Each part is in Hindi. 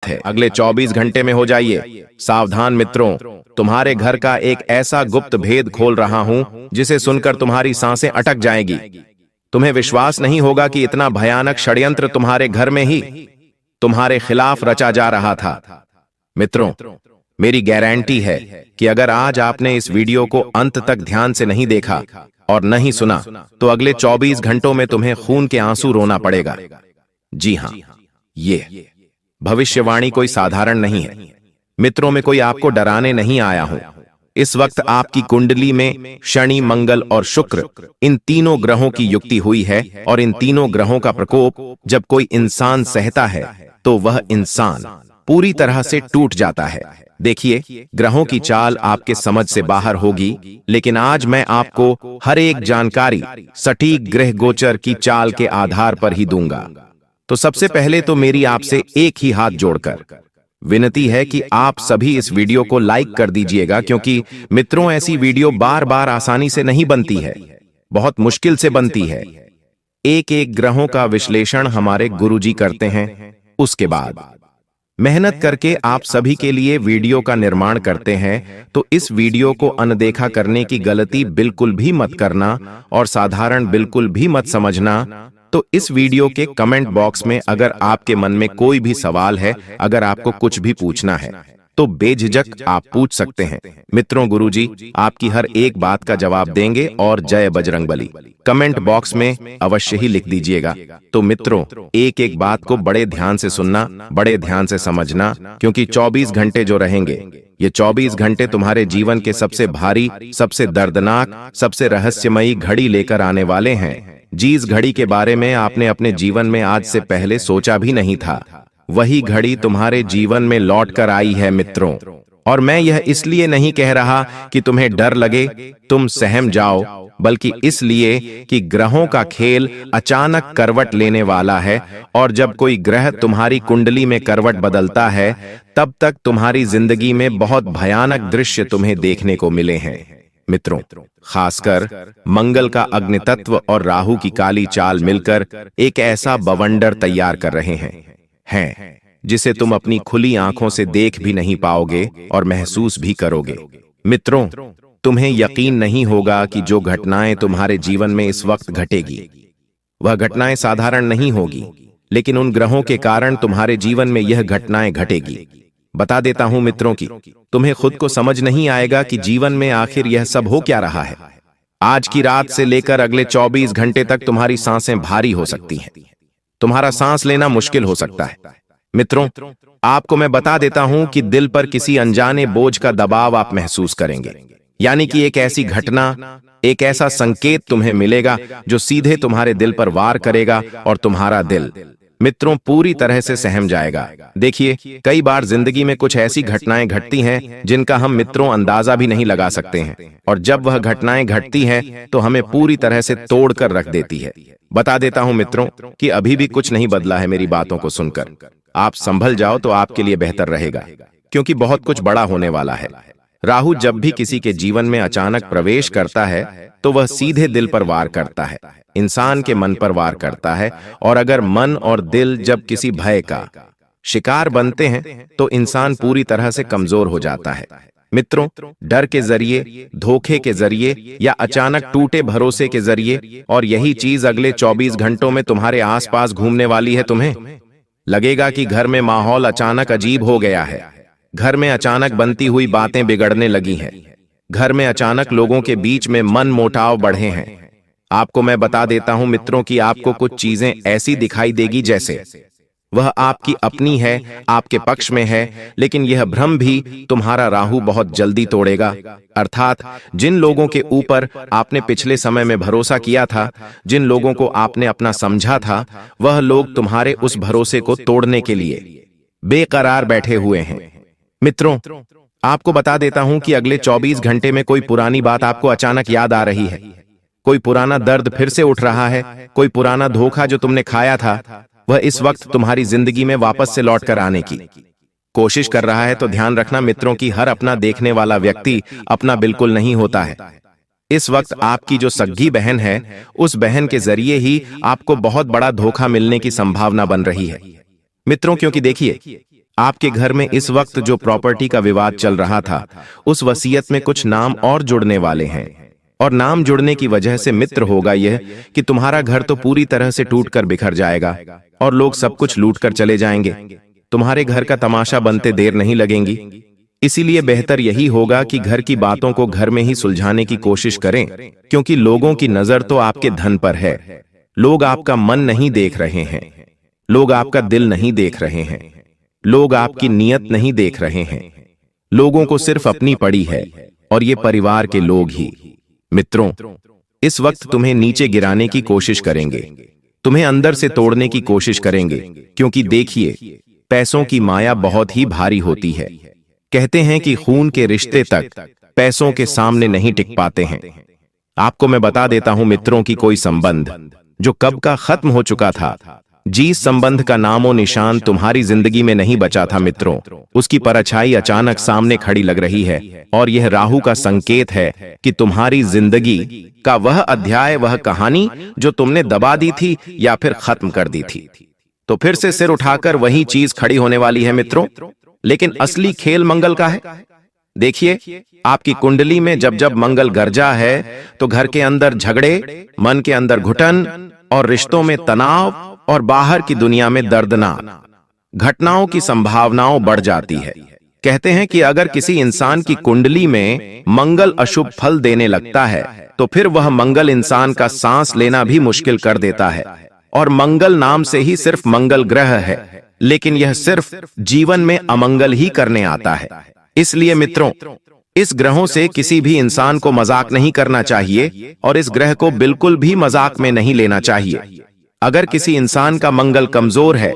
थे, अगले 24 घंटे में हो जाइए। सावधान मित्रों, तुम्हारे घर का एक ऐसा गुप्त भेद खोल रहा हूं जिसे सुनकर तुम्हारी सांसें अटक जाएंगी। तुम्हें विश्वास नहीं होगा कि इतना भयानक षड्यंत्र तुम्हारे घर में ही तुम्हारे खिलाफ रचा जा रहा था। मित्रों, मेरी गारंटी है कि अगर आज आपने इस वीडियो को अंत तक ध्यान से नहीं देखा और नहीं सुना तो अगले 24 घंटों में तुम्हें खून के आंसू रोना पड़ेगा। जी हां, ये भविष्यवाणी कोई साधारण नहीं है। मित्रों, में कोई आपको डराने नहीं आया हूं। इस वक्त आपकी कुंडली में शनि, मंगल और शुक्र, इन तीनों ग्रहों की युक्ति हुई है और इन तीनों ग्रहों का प्रकोप जब कोई इंसान सहता है तो वह इंसान पूरी तरह से टूट जाता है। देखिए, ग्रहों की चाल आपके समझ से बाहर होगी, लेकिन आज मैं आपको हर एक जानकारी सटीक ग्रह गोचर की चाल के आधार पर ही दूंगा। तो सबसे पहले तो मेरी आपसे एक ही हाथ जोड़कर विनती है कि आप सभी इस वीडियो को लाइक कर दीजिएगा, क्योंकि मित्रों, ऐसी वीडियो बार बार आसानी से नहीं बनती है, बहुत मुश्किल से बनती है। एक एक ग्रहों का विश्लेषण हमारे गुरुजी करते हैं, उसके बाद मेहनत करके आप सभी के लिए वीडियो का निर्माण करते हैं। तो इस वीडियो को अनदेखा करने की गलती बिल्कुल भी मत करना और साधारण बिल्कुल भी मत समझना। तो इस वीडियो के कमेंट बॉक्स में अगर आपके मन में कोई भी सवाल है, अगर आपको कुछ भी पूछना है तो बेझिझक आप पूछ सकते हैं। मित्रों, गुरुजी आपकी हर एक बात का जवाब देंगे और जय बजरंगबली कमेंट बॉक्स में अवश्य ही लिख दीजिएगा। तो मित्रों, एक एक बात को बड़े ध्यान से सुनना, बड़े ध्यान से समझना, क्योंकि 24 घंटे जो रहेंगे, ये 24 घंटे तुम्हारे जीवन के सबसे भारी, सबसे दर्दनाक, सबसे रहस्यमयी घड़ी लेकर आने वाले हैं। जिस घड़ी के बारे में आपने अपने जीवन में आज से पहले सोचा भी नहीं था, वही घड़ी तुम्हारे जीवन में लौट कर आई है मित्रों। और मैं यह इसलिए नहीं कह रहा कि तुम्हें डर लगे, तुम सहम जाओ, बल्कि इसलिए कि ग्रहों का खेल अचानक करवट लेने वाला है। और जब कोई ग्रह तुम्हारी कुंडली में करवट बदलता है, तब तक तुम्हारी जिंदगी में बहुत भयानक दृश्य तुम्हें देखने को मिले हैं। मित्रों, खासकर मंगल का अग्नि तत्व और राहु की काली चाल मिलकर एक ऐसा बवंडर तैयार कर रहे हैं जिसे तुम अपनी खुली आंखों से देख भी नहीं पाओगे और महसूस भी करोगे। मित्रों, तुम्हें यकीन नहीं होगा कि जो घटनाएं तुम्हारे जीवन में इस वक्त घटेगी, वह घटनाएं साधारण नहीं होगी, लेकिन उन ग्रहों के कारण तुम्हारे जीवन में यह घटनाएं घटेगी। बता देता हूं मित्रों कि तुम्हें खुद को समझ नहीं आएगा कि जीवन में आखिर यह सब हो क्या रहा है। आज की रात से लेकर अगले 24 घंटे तक तुम्हारी सांसें भारी हो सकती हैं, तुम्हारा सांस लेना मुश्किल हो सकता है। मित्रों, आपको मैं बता देता हूं कि दिल पर किसी अनजाने बोझ का दबाव आप महसूस करेंगे, यानी कि एक ऐसी घटना, एक ऐसा संकेत तुम्हें मिलेगा जो सीधे तुम्हारे दिल पर वार करेगा और तुम्हारा दिल, मित्रों, पूरी तरह से सहम जाएगा। देखिए, कई बार जिंदगी में कुछ ऐसी घटनाएं घटती हैं जिनका हम मित्रों अंदाजा भी नहीं लगा सकते हैं, और जब वह घटनाएं घटती हैं तो हमें पूरी तरह से तोड़ कर रख देती है। बता देता हूं मित्रों कि अभी भी कुछ नहीं बदला है। मेरी बातों को सुनकर आप संभल जाओ तो आपके लिए बेहतर रहेगा, क्योंकि बहुत कुछ बड़ा होने वाला है। राहु जब भी किसी के जीवन में अचानक प्रवेश करता है तो वह सीधे दिल पर वार करता है, इंसान के मन पर वार करता है। और अगर मन और दिल जब किसी भय का शिकार बनते हैं तो इंसान पूरी तरह से कमजोर हो जाता है। मित्रों, डर के जरिए, धोखे के जरिए या अचानक टूटे भरोसे के जरिए, और यही चीज अगले 24 घंटों में तुम्हारे आसपास घूमने वाली है। तुम्हें लगेगा कि घर में माहौल अचानक अजीब हो गया है, घर में अचानक बनती हुई बातें बिगड़ने लगी हैं, घर में अचानक लोगों के बीच में मन मोटाव बढ़े हैं। आपको मैं बता देता हूं मित्रों कि आपको कुछ चीजें ऐसी दिखाई देगी जैसे वह आपकी अपनी है, आपके पक्ष में है, लेकिन यह भ्रम भी तुम्हारा राहु बहुत जल्दी तोड़ेगा। अर्थात जिन लोगों के ऊपर आपने पिछले समय में भरोसा किया था, जिन लोगों को आपने अपना समझा था, वह लोग तुम्हारे उस भरोसे को तोड़ने के लिए बेकरार बैठे हुए हैं। मित्रों, आपको बता देता हूं कि अगले 24 घंटे में कोई पुरानी बात आपको अचानक याद आ रही है, कोई पुराना दर्द फिर से उठ रहा है, कोई पुराना धोखा जो तुमने खाया था वह इस वक्त तुम्हारी जिंदगी में वापस से लौट कर आने की कोशिश कर रहा है। तो ध्यान रखना मित्रों कि हर अपना देखने वाला व्यक्ति अपना बिल्कुल नहीं होता है। इस वक्त आपकी जो सग्गी बहन है, उस बहन के जरिए ही आपको बहुत बड़ा धोखा मिलने की संभावना बन रही है मित्रों, क्योंकि देखिए, आपके घर में इस वक्त जो प्रॉपर्टी का विवाद चल रहा था, उस वसीयत में कुछ नाम और जुड़ने वाले हैं, और नाम जुड़ने की वजह से मित्र होगा यह कि तुम्हारा घर तो पूरी तरह से टूटकर बिखर जाएगा और लोग सब कुछ लूटकर चले जाएंगे। तुम्हारे घर का तमाशा बनते देर नहीं लगेंगी। इसीलिए बेहतर यही होगा कि घर की बातों को घर में ही सुलझाने की कोशिश करें, क्योंकि लोगों की नजर तो आपके धन पर है। लोग आपका मन नहीं देख रहे हैं, लोग आपका दिल नहीं देख रहे हैं, लोग आपकी नीयत नहीं देख रहे हैं। लोगों को सिर्फ अपनी पड़ी है, और ये परिवार के लोग ही। मित्रों, इस वक्त तुम्हें नीचे गिराने की कोशिश करेंगे, तुम्हें अंदर से तोड़ने की कोशिश करेंगे, क्योंकि देखिए, पैसों की माया बहुत ही भारी होती है। कहते हैं कि खून के रिश्ते तक पैसों के सामने नहीं टिक पाते हैं। आपको मैं बता देता हूं मित्रों की कोई संबंध जो कब का खत्म हो चुका था, जिस संबंध का नामो निशान तुम्हारी जिंदगी में नहीं बचा था मित्रों, उसकी परछाई अचानक सामने खड़ी लग रही है, और यह राहु का संकेत है कि तुम्हारी जिंदगी का वह अध्याय, वह कहानी जो तुमने दबा दी थी या फिर खत्म कर दी थी, तो फिर से सिर उठाकर वही चीज खड़ी होने वाली है मित्रों। लेकिन असली खेल मंगल का है। देखिए, आपकी कुंडली में जब जब मंगल गरजा है तो घर के अंदर झगड़े, मन के अंदर घुटन, और रिश्तों में तनाव, और बाहर की दुनिया में दर्दनाक घटनाओं की संभावनाओं बढ़ जाती है। कहते हैं कि अगर किसी इंसान की कुंडली में मंगल अशुभ फल देने लगता है तो फिर वह मंगल इंसान का सांस लेना भी मुश्किल कर देता है। और मंगल नाम से ही सिर्फ मंगल ग्रह है, लेकिन यह सिर्फ जीवन में अमंगल ही करने आता है। इसलिए मित्रों, इस ग्रहों से किसी भी इंसान को मजाक नहीं करना चाहिए, और इस ग्रह को बिल्कुल भी मजाक में नहीं लेना चाहिए। अगर किसी इंसान का मंगल कमजोर है,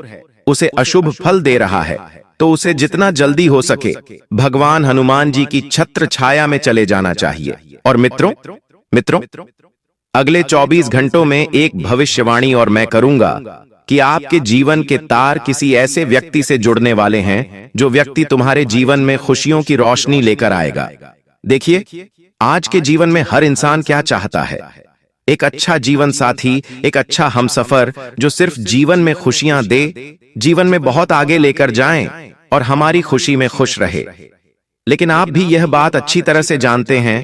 उसे अशुभ फल दे रहा है, तो उसे जितना जल्दी हो सके भगवान हनुमान जी की छत्र छाया में चले जाना चाहिए। और मित्रों, अगले 24 घंटों में एक भविष्यवाणी और मैं करूंगा कि आपके जीवन के तार किसी ऐसे व्यक्ति से जुड़ने वाले हैं, जो व्यक्ति तुम्हारे जीवन में खुशियों की रोशनी लेकर आएगा। देखिए, आज के जीवन में हर इंसान क्या चाहता है? एक अच्छा जीवन साथी, एक अच्छा हमसफर जो सिर्फ जीवन में खुशियां दे, जीवन में बहुत आगे लेकर जाएं और हमारी खुशी में खुश रहे। लेकिन आप भी यह बात अच्छी तरह से जानते हैं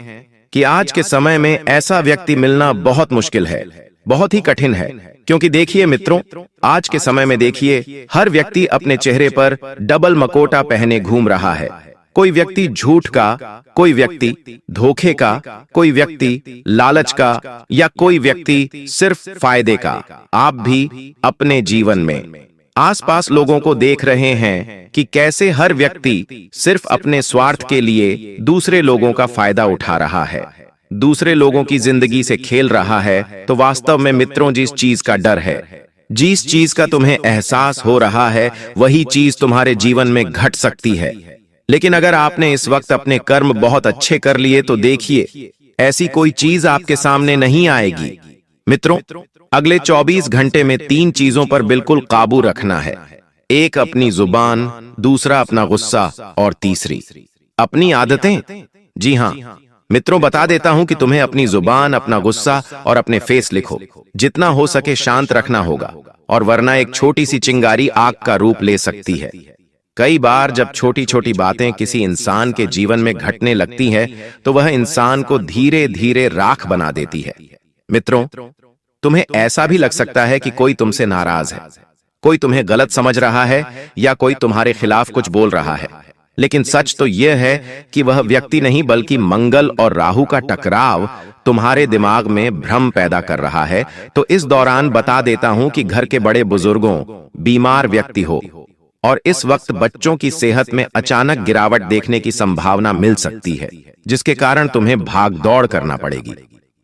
कि आज के समय में ऐसा व्यक्ति मिलना बहुत मुश्किल है, बहुत ही कठिन है। क्योंकि देखिए मित्रों, आज के समय में देखिए, हर व्यक्ति अपने चेहरे पर डबल मकोटा पहने घूम रहा है। कोई व्यक्ति झूठ का, कोई व्यक्ति धोखे का, कोई व्यक्ति लालच का, या कोई व्यक्ति सिर्फ फायदे का। आप भी अपने जीवन में आसपास लोगों को देख रहे हैं कि कैसे हर व्यक्ति सिर्फ अपने स्वार्थ के लिए दूसरे लोगों का फायदा उठा रहा है, दूसरे लोगों की जिंदगी से खेल रहा है। तो वास्तव में मित्रों, जिस चीज का डर है, जिस चीज का तुम्हें एहसास हो रहा है, वही चीज तुम्हारे जीवन में घट सकती है। लेकिन अगर आपने इस वक्त अपने कर्म बहुत अच्छे कर लिए तो देखिए, ऐसी कोई चीज आपके सामने नहीं आएगी। मित्रों, अगले 24 घंटे में 3 चीजों पर बिल्कुल काबू रखना है। एक अपनी जुबान, दूसरा अपना गुस्सा, और तीसरी अपनी आदतें। जी हां मित्रों, बता देता हूं कि तुम्हें अपनी जुबान, अपना गुस्सा और अपने फेस लिखो जितना हो सके शांत रखना होगा, और वरना एक छोटी सी चिंगारी आग का रूप ले सकती है। कई बार जब छोटी छोटी बातें किसी इंसान के जीवन में घटने लगती है तो वह इंसान को धीरे धीरे राख बना देती है। मित्रों, तुम्हें ऐसा भी लग सकता है कि कोई तुमसे नाराज है, कोई तुम्हें गलत समझ रहा है, या कोई तुम्हारे खिलाफ कुछ बोल रहा है। लेकिन सच तो यह है कि वह व्यक्ति नहीं, बल्कि मंगल और राहु का टकराव तुम्हारे दिमाग में भ्रम पैदा कर रहा है। तो इस दौरान बता देता हूं कि घर के बड़े बुजुर्गों, बीमार व्यक्ति हो, और इस वक्त बच्चों की सेहत में अचानक गिरावट देखने की संभावना मिल सकती है, जिसके कारण तुम्हें भाग दौड़ करना पड़ेगी,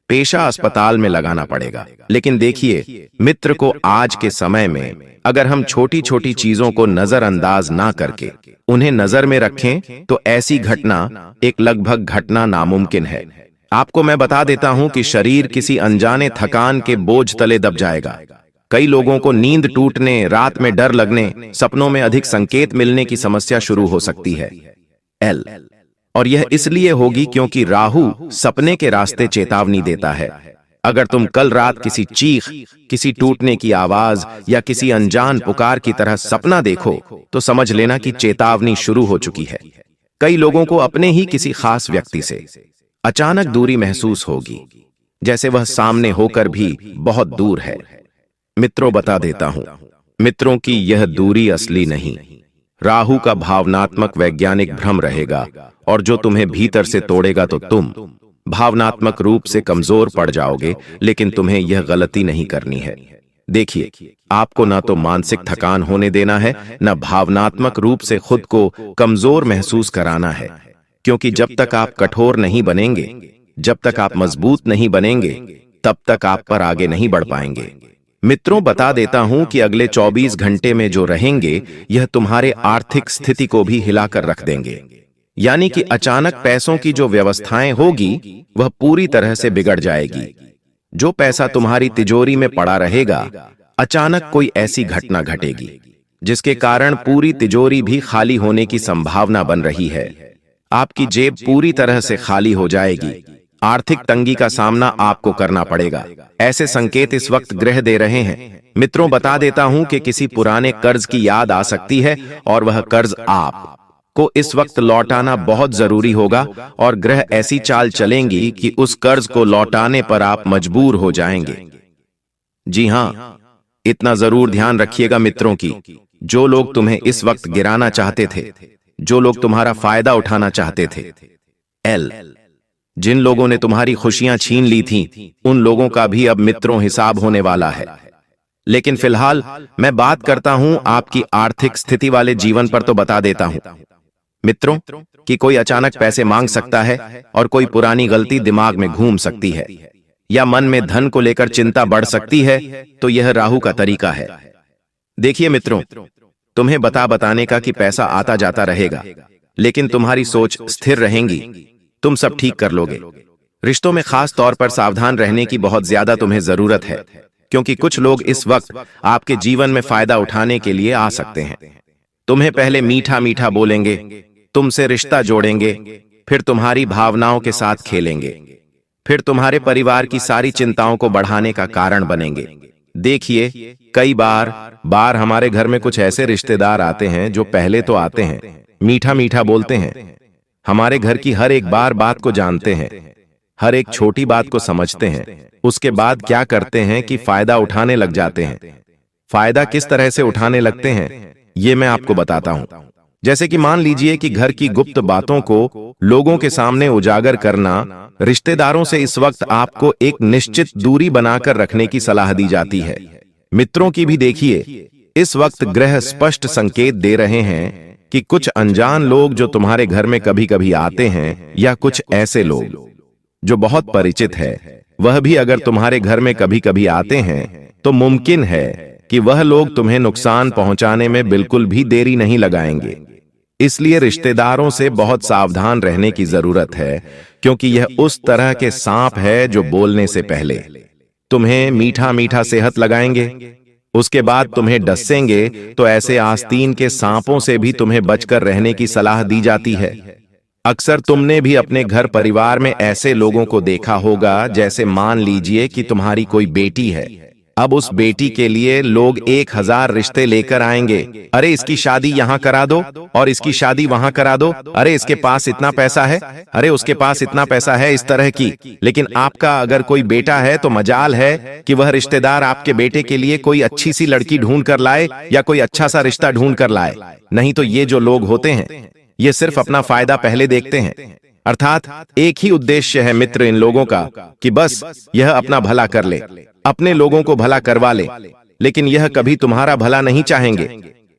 पेशा अस्पताल में लगाना पड़ेगा। लेकिन देखिए मित्र को, आज के समय में अगर हम छोटी छोटी चीजों को नजरअंदाज ना करके उन्हें नजर में रखें तो ऐसी घटना, एक लगभग घटना नामुमकिन है। आपको मैं बता देता हूं कि शरीर किसी अनजाने थकान के बोझ तले दब जाएगा। कई लोगों को नींद टूटने, रात में डर लगने, सपनों में अधिक संकेत मिलने की समस्या शुरू हो सकती है। और यह इसलिए होगी क्योंकि राहु सपने के रास्ते चेतावनी देता है। अगर तुम कल रात किसी चीख, किसी टूटने की आवाज या किसी अनजान पुकार की तरह सपना देखो तो समझ लेना कि चेतावनी शुरू हो चुकी है। कई लोगों को अपने ही किसी खास व्यक्ति से अचानक दूरी महसूस होगी, जैसे वह सामने होकर भी बहुत दूर है। मित्रों, बता देता हूं, मित्रों की यह दूरी असली नहीं, राहु का भावनात्मक वैज्ञानिक भ्रम रहेगा, और जो तुम्हें भीतर से तोड़ेगा तो तुम भावनात्मक रूप से कमजोर पड़ जाओगे। लेकिन तुम्हें यह गलती नहीं करनी है। देखिए, आपको ना तो मानसिक थकान होने देना है, न भावनात्मक रूप से खुद को कमजोर महसूस कराना है, क्योंकि जब तक आप कठोर नहीं बनेंगे, जब तक आप मजबूत नहीं बनेंगे, तब तक आप पर आगे नहीं बढ़ पाएंगे। मित्रों, बता देता हूं कि अगले 24 घंटे में जो रहेंगे, यह तुम्हारे आर्थिक स्थिति को भी हिलाकर रख देंगे। यानी कि अचानक पैसों की जो व्यवस्थाएं होगी, वह पूरी तरह से बिगड़ जाएगी। जो पैसा तुम्हारी तिजोरी में पड़ा रहेगा, अचानक कोई ऐसी घटना घटेगी जिसके कारण पूरी तिजोरी भी खाली होने की संभावना बन रही है। आपकी जेब पूरी तरह से खाली हो जाएगी। आर्थिक तंगी का सामना आपको करना पड़ेगा। ऐसे संकेत इस वक्त ग्रह दे रहे हैं। मित्रों, बता देता हूं कि किसी पुराने कर्ज की याद आ सकती है, और वह कर्ज आपको इस वक्त लौटाना बहुत जरूरी होगा, और ग्रह ऐसी चाल चलेंगी कि उस कर्ज को लौटाने पर आप मजबूर हो जाएंगे। जी हां, इतना जरूर ध्यान रखिएगा मित्रों की, जो लोग तुम्हें इस वक्त गिराना चाहते थे, जो लोग तुम्हारा फायदा उठाना चाहते थे, जिन लोगों ने तुम्हारी खुशियां छीन ली थीं, उन लोगों का भी अब मित्रों हिसाब होने वाला है। लेकिन फिलहाल मैं बात करता हूं आपकी आर्थिक स्थिति वाले जीवन पर, तो बता देता हूं मित्रों कि कोई अचानक पैसे मांग सकता है, और कोई पुरानी गलती दिमाग में घूम सकती है, या मन में धन को लेकर चिंता बढ़ सकती है। तो यह राहु का तरीका है। देखिए मित्रों, तुम्हें बताने का कि पैसा आता जाता रहेगा, लेकिन तुम्हारी सोच स्थिर रहेगी, तुम सब ठीक कर लोगे। रिश्तों में खास तौर पर सावधान रहने की बहुत ज्यादा तुम्हें जरूरत है, क्योंकि कुछ लोग इस वक्त आपके जीवन में फायदा उठाने के लिए आ सकते हैं। तुम्हें पहले मीठा मीठा बोलेंगे, तुमसे रिश्ता जोड़ेंगे, फिर तुम्हारी भावनाओं के साथ खेलेंगे, फिर तुम्हारे परिवार की सारी चिंताओं को बढ़ाने का कारण बनेंगे। देखिए, कई बार हमारे घर में कुछ ऐसे रिश्तेदार आते हैं जो पहले तो आते हैं, मीठा मीठा बोलते हैं, हमारे घर की हर एक बात को जानते हैं, हर एक छोटी बात को समझते हैं। उसके बाद क्या करते हैं कि फायदा उठाने लग जाते हैं। फायदा किस तरह से उठाने लगते हैं, ये मैं आपको बताता हूं। जैसे कि मान लीजिए कि घर की गुप्त बातों को लोगों के सामने उजागर करना। रिश्तेदारों से इस वक्त आपको एक निश्चित दूरी बनाकर रखने की सलाह दी जाती है। मित्रों की भी देखिए, इस वक्त ग्रह स्पष्ट संकेत दे रहे हैं कि कुछ अनजान लोग जो तुम्हारे घर में कभी कभी आते हैं, या कुछ ऐसे लोग जो बहुत परिचित है, वह भी अगर तुम्हारे घर में कभी कभी आते हैं, तो मुमकिन है कि वह लोग तुम्हें नुकसान पहुंचाने में बिल्कुल भी देरी नहीं लगाएंगे। इसलिए रिश्तेदारों से बहुत सावधान रहने की जरूरत है, क्योंकि यह उस तरह के सांप है जो बोलने से पहले तुम्हें मीठा मीठा सेहत लगाएंगे, उसके बाद तुम्हें डसेंगे। तो ऐसे आस्तीन के सांपों से भी तुम्हें बचकर रहने की सलाह दी जाती है। अक्सर तुमने भी अपने घर परिवार में ऐसे लोगों को देखा होगा, जैसे मान लीजिए कि तुम्हारी कोई बेटी है। अब उस बेटी के लिए लोग 1000 रिश्ते लेकर आएंगे। अरे इसकी शादी यहाँ करा दो, और इसकी शादी वहां करा दो। अरे इसके पास इतना पैसा है, अरे उसके पास इतना पैसा है, इस तरह की। लेकिन आपका अगर कोई बेटा है तो मजाल है कि वह रिश्तेदार आपके बेटे के लिए कोई अच्छी सी लड़की ढूंढ कर लाए, या कोई अच्छा सा रिश्ता ढूंढ कर लाए। नहीं तो ये जो लोग होते हैं, ये सिर्फ अपना फायदा पहले देखते हैं। अर्थात एक ही उद्देश्य है मित्र इन लोगों का, कि बस यह अपना भला कर ले, अपने लोगों को भला करवा ले। लेकिन यह कभी तुम्हारा भला नहीं चाहेंगे,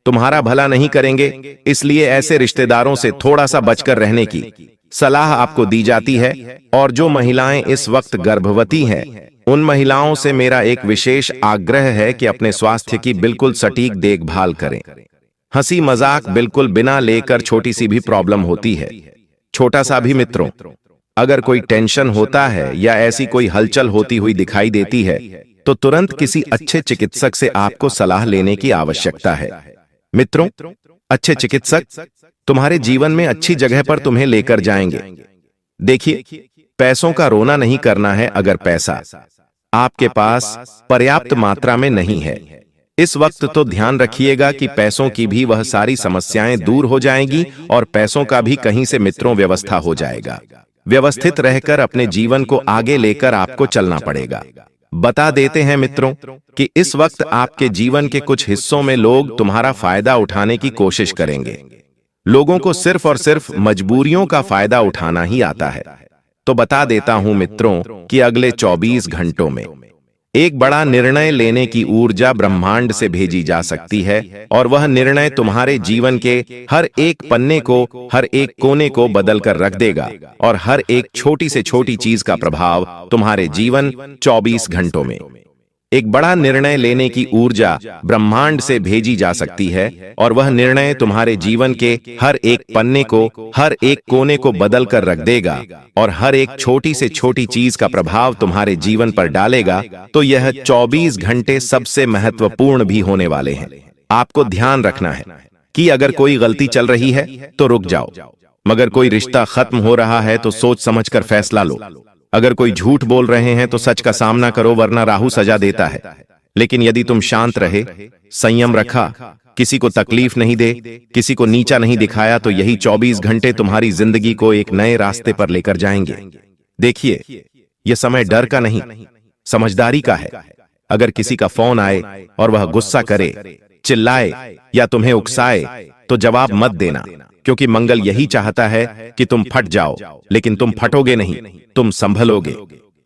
तुम्हारा भला नहीं करेंगे। इसलिए ऐसे रिश्तेदारों से थोड़ा सा बचकर रहने की सलाह आपको दी जाती है। और जो महिलाएं इस वक्त गर्भवती हैं, उन महिलाओं से मेरा एक विशेष आग्रह है कि अपने स्वास्थ्य की बिल्कुल सटीक देखभाल करें। हंसी मजाक बिल्कुल बिना लेकर छोटी सी भी प्रॉब्लम होती है, छोटा सा भी मित्रों, अगर कोई टेंशन होता है या ऐसी कोई हलचल होती हुई दिखाई देती है, तो तुरंत किसी अच्छे चिकित्सक से आपको सलाह लेने की आवश्यकता है। मित्रों, अच्छे चिकित्सक तुम्हारे जीवन में अच्छी जगह पर तुम्हें लेकर जाएंगे। देखिए, पैसों का रोना नहीं करना है। अगर पैसा आपके पास पर्याप्त मात्रा में नहीं है। इस वक्त तो ध्यान रखिएगा कि पैसों की भी वह सारी समस्याएं दूर हो जाएंगी और पैसों का भी कहीं से मित्रों व्यवस्था हो जाएगा। व्यवस्थित रहकर अपने जीवन को आगे लेकर आपको चलना पड़ेगा। बता देते हैं मित्रों कि इस वक्त आपके जीवन के कुछ हिस्सों में लोग तुम्हारा फायदा उठाने की कोशिश करेंगे। लोगों को सिर्फ और सिर्फ मजबूरियों का फायदा उठाना ही आता है। तो बता देता हूं मित्रों कि अगले 24 घंटों में एक बड़ा निर्णय लेने की ऊर्जा ब्रह्मांड से भेजी जा सकती है और वह निर्णय तुम्हारे जीवन के हर एक पन्ने को, हर एक कोने को बदल कर रख देगा और हर एक छोटी से छोटी चीज का प्रभाव तुम्हारे जीवन 24 घंटों में। एक बड़ा निर्णय लेने की ऊर्जा ब्रह्मांड से भेजी जा सकती है और वह निर्णय तुम्हारे जीवन के हर एक पन्ने को, हर एक कोने को बदल कर रख देगा और हर एक छोटी से छोटी चीज का प्रभाव तुम्हारे जीवन पर डालेगा। तो यह 24 घंटे सबसे महत्वपूर्ण भी होने वाले हैं। आपको ध्यान रखना है कि अगर कोई गलती चल रही है तो रुक जाओ, मगर कोई रिश्ता खत्म हो रहा है तो सोच समझकर फैसला लो। अगर कोई झूठ बोल रहे हैं तो सच का सामना करो, वरना राहु सजा देता है। लेकिन यदि तुम शांत रहे, संयम रखा, किसी को तकलीफ नहीं दे, किसी को नीचा नहीं दिखाया, तो यही 24 घंटे तुम्हारी जिंदगी को एक नए रास्ते पर लेकर जाएंगे। देखिए, यह समय डर का नहीं, समझदारी का है। अगर किसी का फोन आए और वह गुस्सा करे, चिल्लाए या तुम्हें उकसाए तो जवाब मत देना, क्योंकि मंगल यही चाहता है कि तुम फट जाओ, लेकिन तुम फटोगे नहीं, तुम संभलोगे।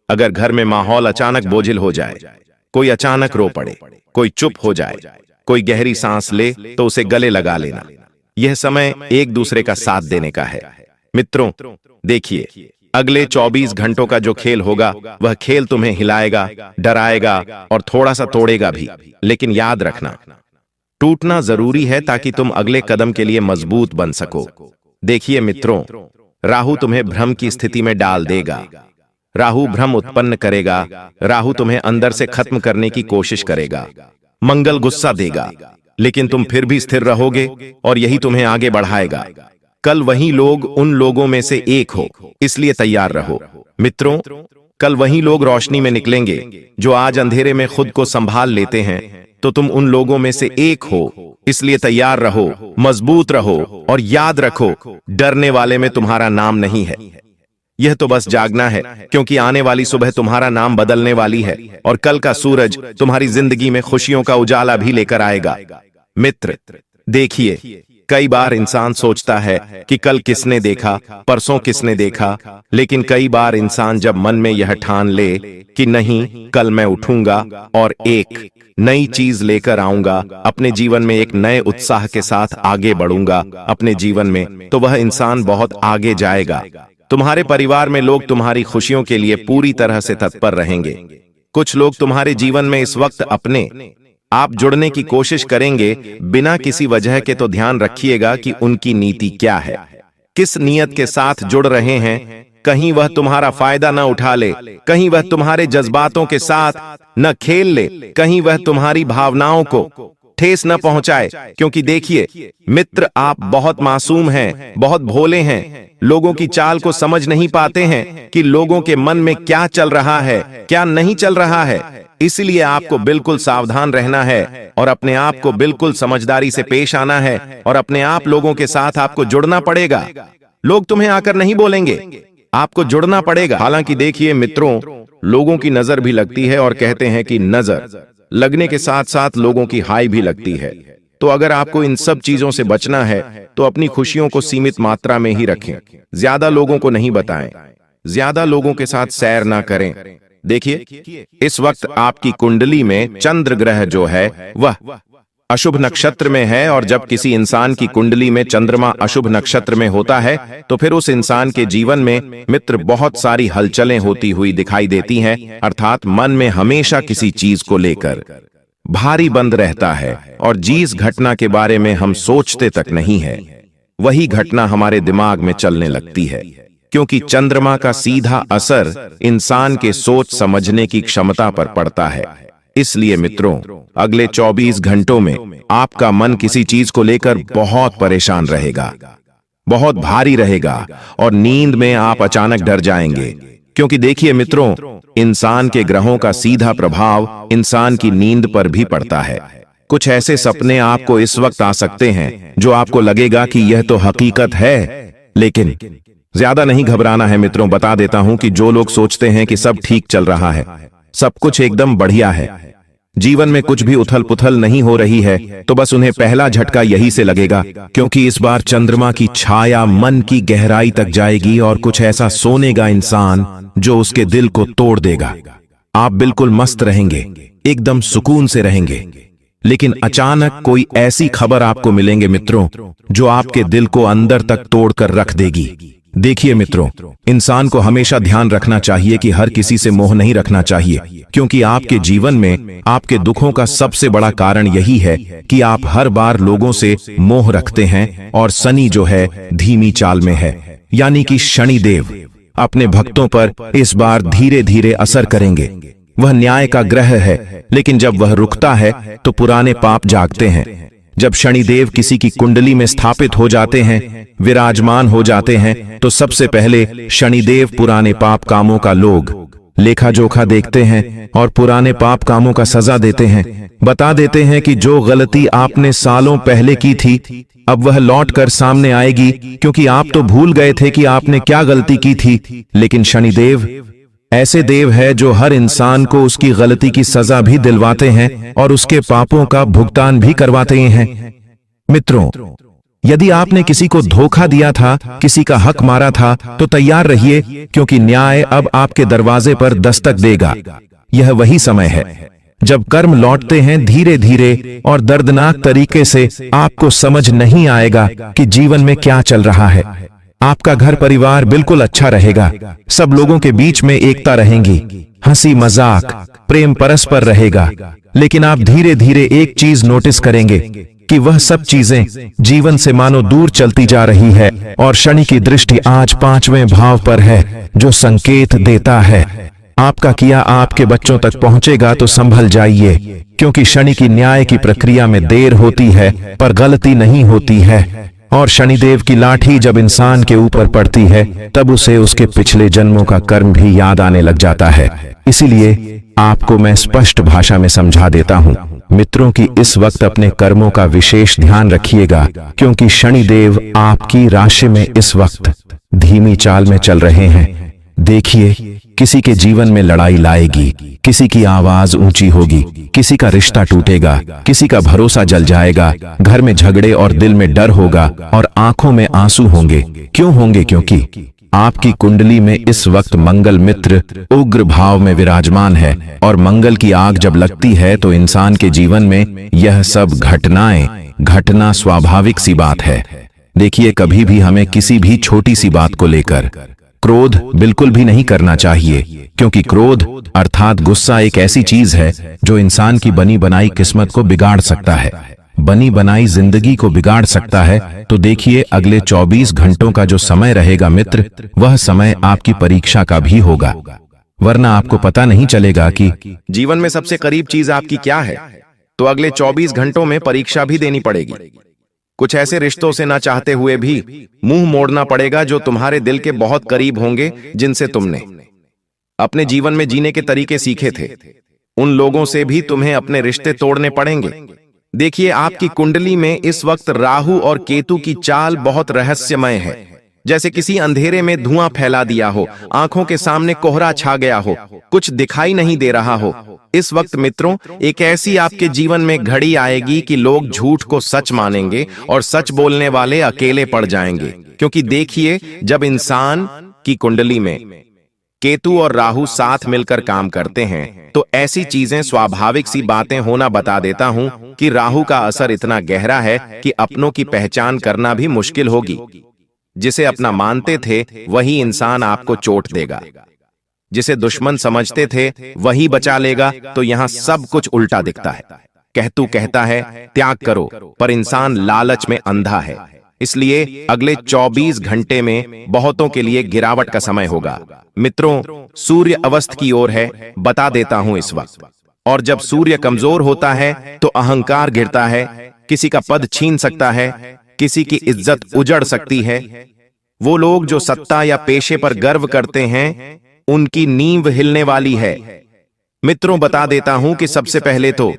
अगर घर में माहौल अचानक बोझिल हो जाए, कोई अचानक रो पड़े, कोई चुप हो जाए, कोई गहरी सांस ले, तो उसे गले लगा लेना। यह समय एक दूसरे का साथ देने का है। मित्रों, देखिए, अगले 24 घंटों का जो खेल होगा, वह खेल तुम्हें हिलाएगा, डराएगा और थोड़ा सा तोड़ेगा भी। लेकिन याद रखना, टूटना जरूरी है ताकि तुम अगले कदम के लिए मजबूत बन सको। देखिए मित्रों, राहु तुम्हें भ्रम की स्थिति में डाल देगा। राहु भ्रम उत्पन्न करेगा। राहु तुम्हें अंदर से खत्म करने की कोशिश करेगा। मंगल गुस्सा देगा, लेकिन तुम फिर भी स्थिर रहोगे और यही तुम्हें आगे बढ़ाएगा। कल वही लोग उन लोगों में से एक हो, इसलिए तैयार रहो। मित्रों, कल वही लोग रोशनी में निकलेंगे जो आज अंधेरे में खुद को संभाल लेते हैं। तो तुम उन लोगों में से एक हो, इसलिए तैयार रहो, मजबूत रहो और याद रखो, डरने वाले में तुम्हारा नाम नहीं है। यह तो बस जागना है, क्योंकि आने वाली सुबह तुम्हारा नाम बदलने वाली है और कल का सूरज तुम्हारी जिंदगी में खुशियों का उजाला भी लेकर आएगा। मित्र, देखिए, कई बार इंसान सोचता है कि कल किसने देखा, परसों किसने देखा, लेकिन कई बार इंसान जब मन में यह ठान ले कि नहीं, कल मैं उठूंगा और एक नई चीज लेकर आऊंगा, अपने जीवन में एक नए उत्साह के साथ आगे बढ़ूंगा अपने जीवन में, तो वह इंसान बहुत आगे जाएगा। तुम्हारे परिवार में लोग तुम्हारी खुशियों के लिए पूरी तरह से तत्पर रहेंगे। कुछ लोग तुम्हारे जीवन में इस वक्त अपने आप जुड़ने की कोशिश करेंगे बिना किसी वजह के। तो ध्यान रखिएगा कि उनकी नीति क्या है, किस नियत के साथ जुड़ रहे हैं। कहीं वह तुम्हारा फायदा न उठा ले, कहीं वह तुम्हारे जज्बातों के साथ न खेल ले, कहीं वह तुम्हारी भावनाओं को ठेस न पहुंचाए। क्योंकि देखिए मित्र, आप बहुत मासूम हैं, बहुत भोले हैं, लोगों की चाल को समझ नहीं पाते हैं कि लोगों के मन में क्या चल रहा है, क्या नहीं चल रहा है। इसलिए आपको बिल्कुल सावधान रहना है और अपने आप को बिल्कुल समझदारी से पेश आना है और अपने आप लोगों के साथ आपको जुड़ना पड़ेगा। लोग तुम्हें आकर नहीं बोलेंगे, आपको जुड़ना पड़ेगा। हालांकि देखिए मित्रों, लोगों की नजर भी लगती है और कहते हैं कि नजर लगने के साथ साथ लोगों की हाय भी लगती है। तो अगर आपको इन सब चीजों से बचना है तो अपनी खुशियों को सीमित मात्रा में ही रखें, ज्यादा लोगों को नहीं बताएं, ज्यादा लोगों के साथ सैर ना करें। देखिए, इस वक्त आपकी कुंडली में चंद्र ग्रह जो है वह अशुभ नक्षत्र में है, और जब किसी इंसान की कुंडली में चंद्रमा अशुभ नक्षत्र में होता है तो फिर उस इंसान के जीवन में मित्र बहुत सारी हलचलें होती हुई दिखाई देती हैं। अर्थात मन में हमेशा किसी चीज को लेकर भारी बंद रहता है और जिस घटना के बारे में हम सोचते तक नहीं है, वही घटना हमारे दिमाग में चलने लगती है। क्योंकि चंद्रमा का सीधा असर इंसान के सोच समझने की क्षमता पर पड़ता है। इसलिए मित्रों, अगले 24 घंटों में आपका मन किसी चीज को लेकर बहुत परेशान रहेगा, बहुत भारी रहेगा और नींद में आप अचानक डर जाएंगे। क्योंकि देखिए मित्रों, इंसान के ग्रहों का सीधा प्रभाव इंसान की नींद पर भी पड़ता है। कुछ ऐसे सपने आपको इस वक्त आ सकते हैं जो आपको लगेगा कि यह तो हकीकत है, लेकिन ज्यादा नहीं घबराना है मित्रों। बता देता हूं कि जो लोग सोचते हैं कि सब ठीक चल रहा है, सब कुछ एकदम बढ़िया है, जीवन में कुछ भी उथल पुथल नहीं हो रही है, तो बस उन्हें पहला झटका यही से लगेगा, क्योंकि इस बार चंद्रमा की छाया मन की गहराई तक जाएगी और कुछ ऐसा सोनेगा इंसान जो उसके दिल को तोड़ देगा। आप बिल्कुल मस्त रहेंगे, एकदम सुकून से रहेंगे, लेकिन अचानक कोई ऐसी खबर आपको मिलेंगे मित्रों जो आपके दिल को अंदर तक तोड़कर रख देगी। देखिए मित्रों, इंसान को हमेशा ध्यान रखना चाहिए कि हर किसी से मोह नहीं रखना चाहिए, क्योंकि आपके जीवन में आपके दुखों का सबसे बड़ा कारण यही है कि आप हर बार लोगों से मोह रखते हैं। और शनि जो है धीमी चाल में है, यानी कि शनिदेव अपने भक्तों पर इस बार धीरे धीरे असर करेंगे। वह न्याय का ग्रह है, लेकिन जब वह रुकता है तो पुराने पाप जागते हैं। जब शनिदेव किसी की कुंडली में स्थापित हो जाते हैं, विराजमान हो जाते हैं, तो सबसे पहले शनिदेव पुराने पाप कामों का लोग लेखा जोखा देखते हैं और पुराने पाप कामों का सजा देते हैं। बता देते हैं कि जो गलती आपने सालों पहले की थी, अब वह लौट कर सामने आएगी, क्योंकि आप तो भूल गए थे कि आपने क्या गलती की थी। लेकिन शनिदेव ऐसे देव है जो हर इंसान को उसकी गलती की सजा भी दिलवाते हैं और उसके पापों का भुगतान भी करवाते हैं। मित्रों, यदि आपने किसी को धोखा दिया था, किसी का हक मारा था, तो तैयार रहिए, क्योंकि न्याय अब आपके दरवाजे पर दस्तक देगा। यह वही समय है जब कर्म लौटते हैं धीरे धीरे और दर्दनाक तरीके से। आपको समझ नहीं आएगा कि जीवन में क्या चल रहा है। आपका घर परिवार बिल्कुल अच्छा रहेगा, सब लोगों के बीच में एकता रहेगी, हंसी मजाक प्रेम परस्पर रहेगा। लेकिन आप धीरे धीरे एक चीज नोटिस करेंगे कि वह सब चीजें जीवन से मानो दूर चलती जा रही है। और शनि की दृष्टि आज 5वें भाव पर है, जो संकेत देता है आपका किया आपके बच्चों तक पहुंचेगा, तो संभल जाइए, क्योंकि शनि की न्याय की प्रक्रिया में देर होती है पर गलती नहीं होती है। और शनिदेव की लाठी जब इंसान के ऊपर पड़ती है, तब उसे उसके पिछले जन्मों का कर्म भी याद आने लग जाता है। इसीलिए आपको मैं स्पष्ट भाषा में समझा देता हूं मित्रों कि इस वक्त अपने कर्मों का विशेष ध्यान रखिएगा, क्योंकि शनिदेव आपकी राशि में इस वक्त धीमी चाल में चल रहे हैं। देखिए, किसी के जीवन में लड़ाई लाएगी, किसी की आवाज ऊंची होगी, किसी का रिश्ता टूटेगा, किसी का भरोसा जल जाएगा, घर में झगड़े और दिल में डर होगा और आंखों में आंसू होंगे। क्यों होंगे? क्योंकि आपकी कुंडली में इस वक्त मंगल मित्र उग्र भाव में विराजमान है, और मंगल की आग जब लगती है तो इंसान के जीवन में यह सब घटना स्वाभाविक सी बात है। देखिए, कभी भी हमें किसी भी छोटी सी बात को लेकर क्रोध बिल्कुल भी नहीं करना चाहिए, क्योंकि क्रोध अर्थात गुस्सा एक ऐसी चीज है जो इंसान की बनी बनाई किस्मत को बिगाड़ सकता है, बनी बनाई जिंदगी को बिगाड़ सकता है। तो देखिए, अगले 24 घंटों का जो समय रहेगा मित्र, वह समय आपकी परीक्षा का भी होगा, वरना आपको पता नहीं चलेगा कि जीवन में सबसे करीब चीज आपकी क्या है। तो अगले 24 घंटों में परीक्षा भी देनी पड़ेगी। कुछ ऐसे रिश्तों से ना चाहते हुए भी मुंह मोड़ना पड़ेगा जो तुम्हारे दिल के बहुत करीब होंगे, जिनसे तुमने अपने जीवन में जीने के तरीके सीखे थे। उन लोगों से भी तुम्हें अपने रिश्ते तोड़ने पड़ेंगे। देखिए, आपकी कुंडली में इस वक्त राहु और केतु की चाल बहुत रहस्यमय है, जैसे किसी अंधेरे में धुआं फैला दिया हो, आंखों के सामने कोहरा छा गया हो, कुछ दिखाई नहीं दे रहा हो। इस वक्त मित्रों, एक ऐसी आपके जीवन में घड़ी आएगी कि लोग झूठ को सच मानेंगे और सच बोलने वाले अकेले पड़ जाएंगे। क्योंकि देखिए, जब इंसान की कुंडली में केतु और राहु साथ मिलकर काम करते हैं, तो ऐसी चीजें स्वाभाविक सी बातें होना बता देता हूं कि राहु का असर इतना गहरा है कि अपनों की पहचान करना भी मुश्किल होगी। जिसे अपना मानते थे वही इंसान आपको चोट देगा, जिसे दुश्मन समझते थे वही बचा लेगा। तो यहां सब कुछ उल्टा दिखता है। केतु कहता है त्याग करो, पर इंसान लालच में अंधा है। इसलिए अगले 24 घंटे में बहुतों के लिए गिरावट का समय होगा। मित्रों, सूर्य अस्त की ओर है, बता देता हूं इस वक्त। और जब सूर्य कमजोर होता है तो अहंकार गिरता है, किसी का पद छीन सकता है, किसी की इज्जत उजड़ सकती है। वो लोग जो सत्ता या पेशे पर गर्व करते हैं, उनकी नींव हिलने वाली है। मित्रों, बता देता हूं कि सबसे पहले तो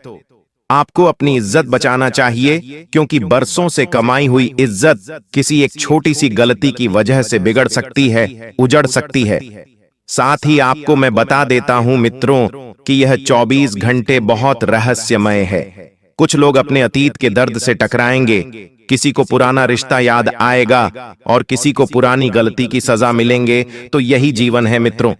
आपको अपनी इज्जत बचाना चाहिए, क्योंकि बरसों से कमाई हुई इज्जत किसी एक छोटी सी गलती की वजह से बिगड़ सकती है, उजड़ सकती है। साथ ही आपको मैं बता देता हूं मित्रों कि यह 24 घंटे बहुत रहस्यमय है। कुछ लोग अपने अतीत के दर्द से टकराएंगे, किसी को पुराना रिश्ता याद आएगा और किसी को पुरानी गलती की सजा मिलेंगे। तो यही जीवन है मित्रों,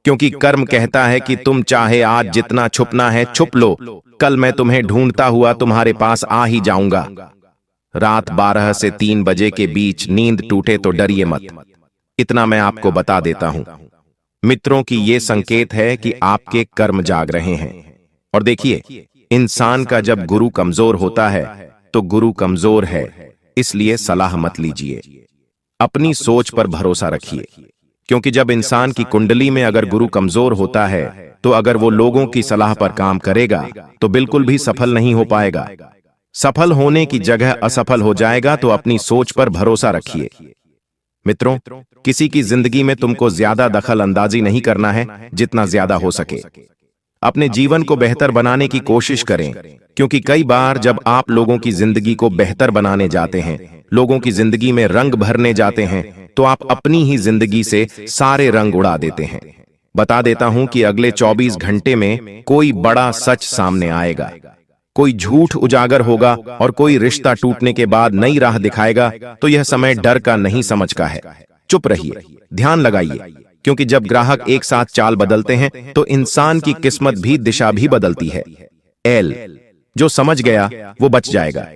क्योंकि कर्म कहता है कि तुम चाहे आज जितना छुपना है छुप लो, कल मैं तुम्हें ढूंढता हुआ तुम्हारे पास आ ही जाऊंगा। रात 12 से 3 बजे के बीच नींद टूटे तो डरिए मत। इतना मैं आपको बता देता हूं मित्रों कि ये संकेत है कि आपके कर्म जाग रहे हैं। और देखिए, इंसान का जब गुरु कमजोर होता है तो गुरु कमजोर है, इसलिए सलाह मत लीजिए, अपनी सोच पर भरोसा रखिए। क्योंकि जब इंसान की कुंडली में अगर गुरु कमजोर होता है तो अगर वो लोगों की सलाह पर काम करेगा तो बिल्कुल भी सफल नहीं हो पाएगा। सफल होने की जगह असफल हो जाएगा। तो अपनी सोच पर भरोसा रखिए। मित्रों, किसी की जिंदगी में तुमको ज्यादा दखल अंदाजी नहीं करना है जितना ज्यादा हो सके। अपने जीवन को बेहतर बनाने की कोशिश करें, क्योंकि कई बार जब आप लोगों की जिंदगी को बेहतर बनाने जाते हैं, लोगों की जिंदगी में रंग भरने जाते हैं, तो आप अपनी ही जिंदगी से सारे रंग उड़ा देते हैं। बता देता हूं कि अगले 24 घंटे में कोई बड़ा सच सामने आएगा, कोई झूठ उजागर होगा और कोई रिश्ता टूटने के बाद नई राह दिखाएगा। तो यह समय डर का नहीं, समझ का है। चुप रहिए, ध्यान लगाइए, क्योंकि जब ग्राहक एक साथ चाल बदलते हैं तो इंसान की किस्मत भी, दिशा भी बदलती है। जो समझ गया वो बच जाएगा,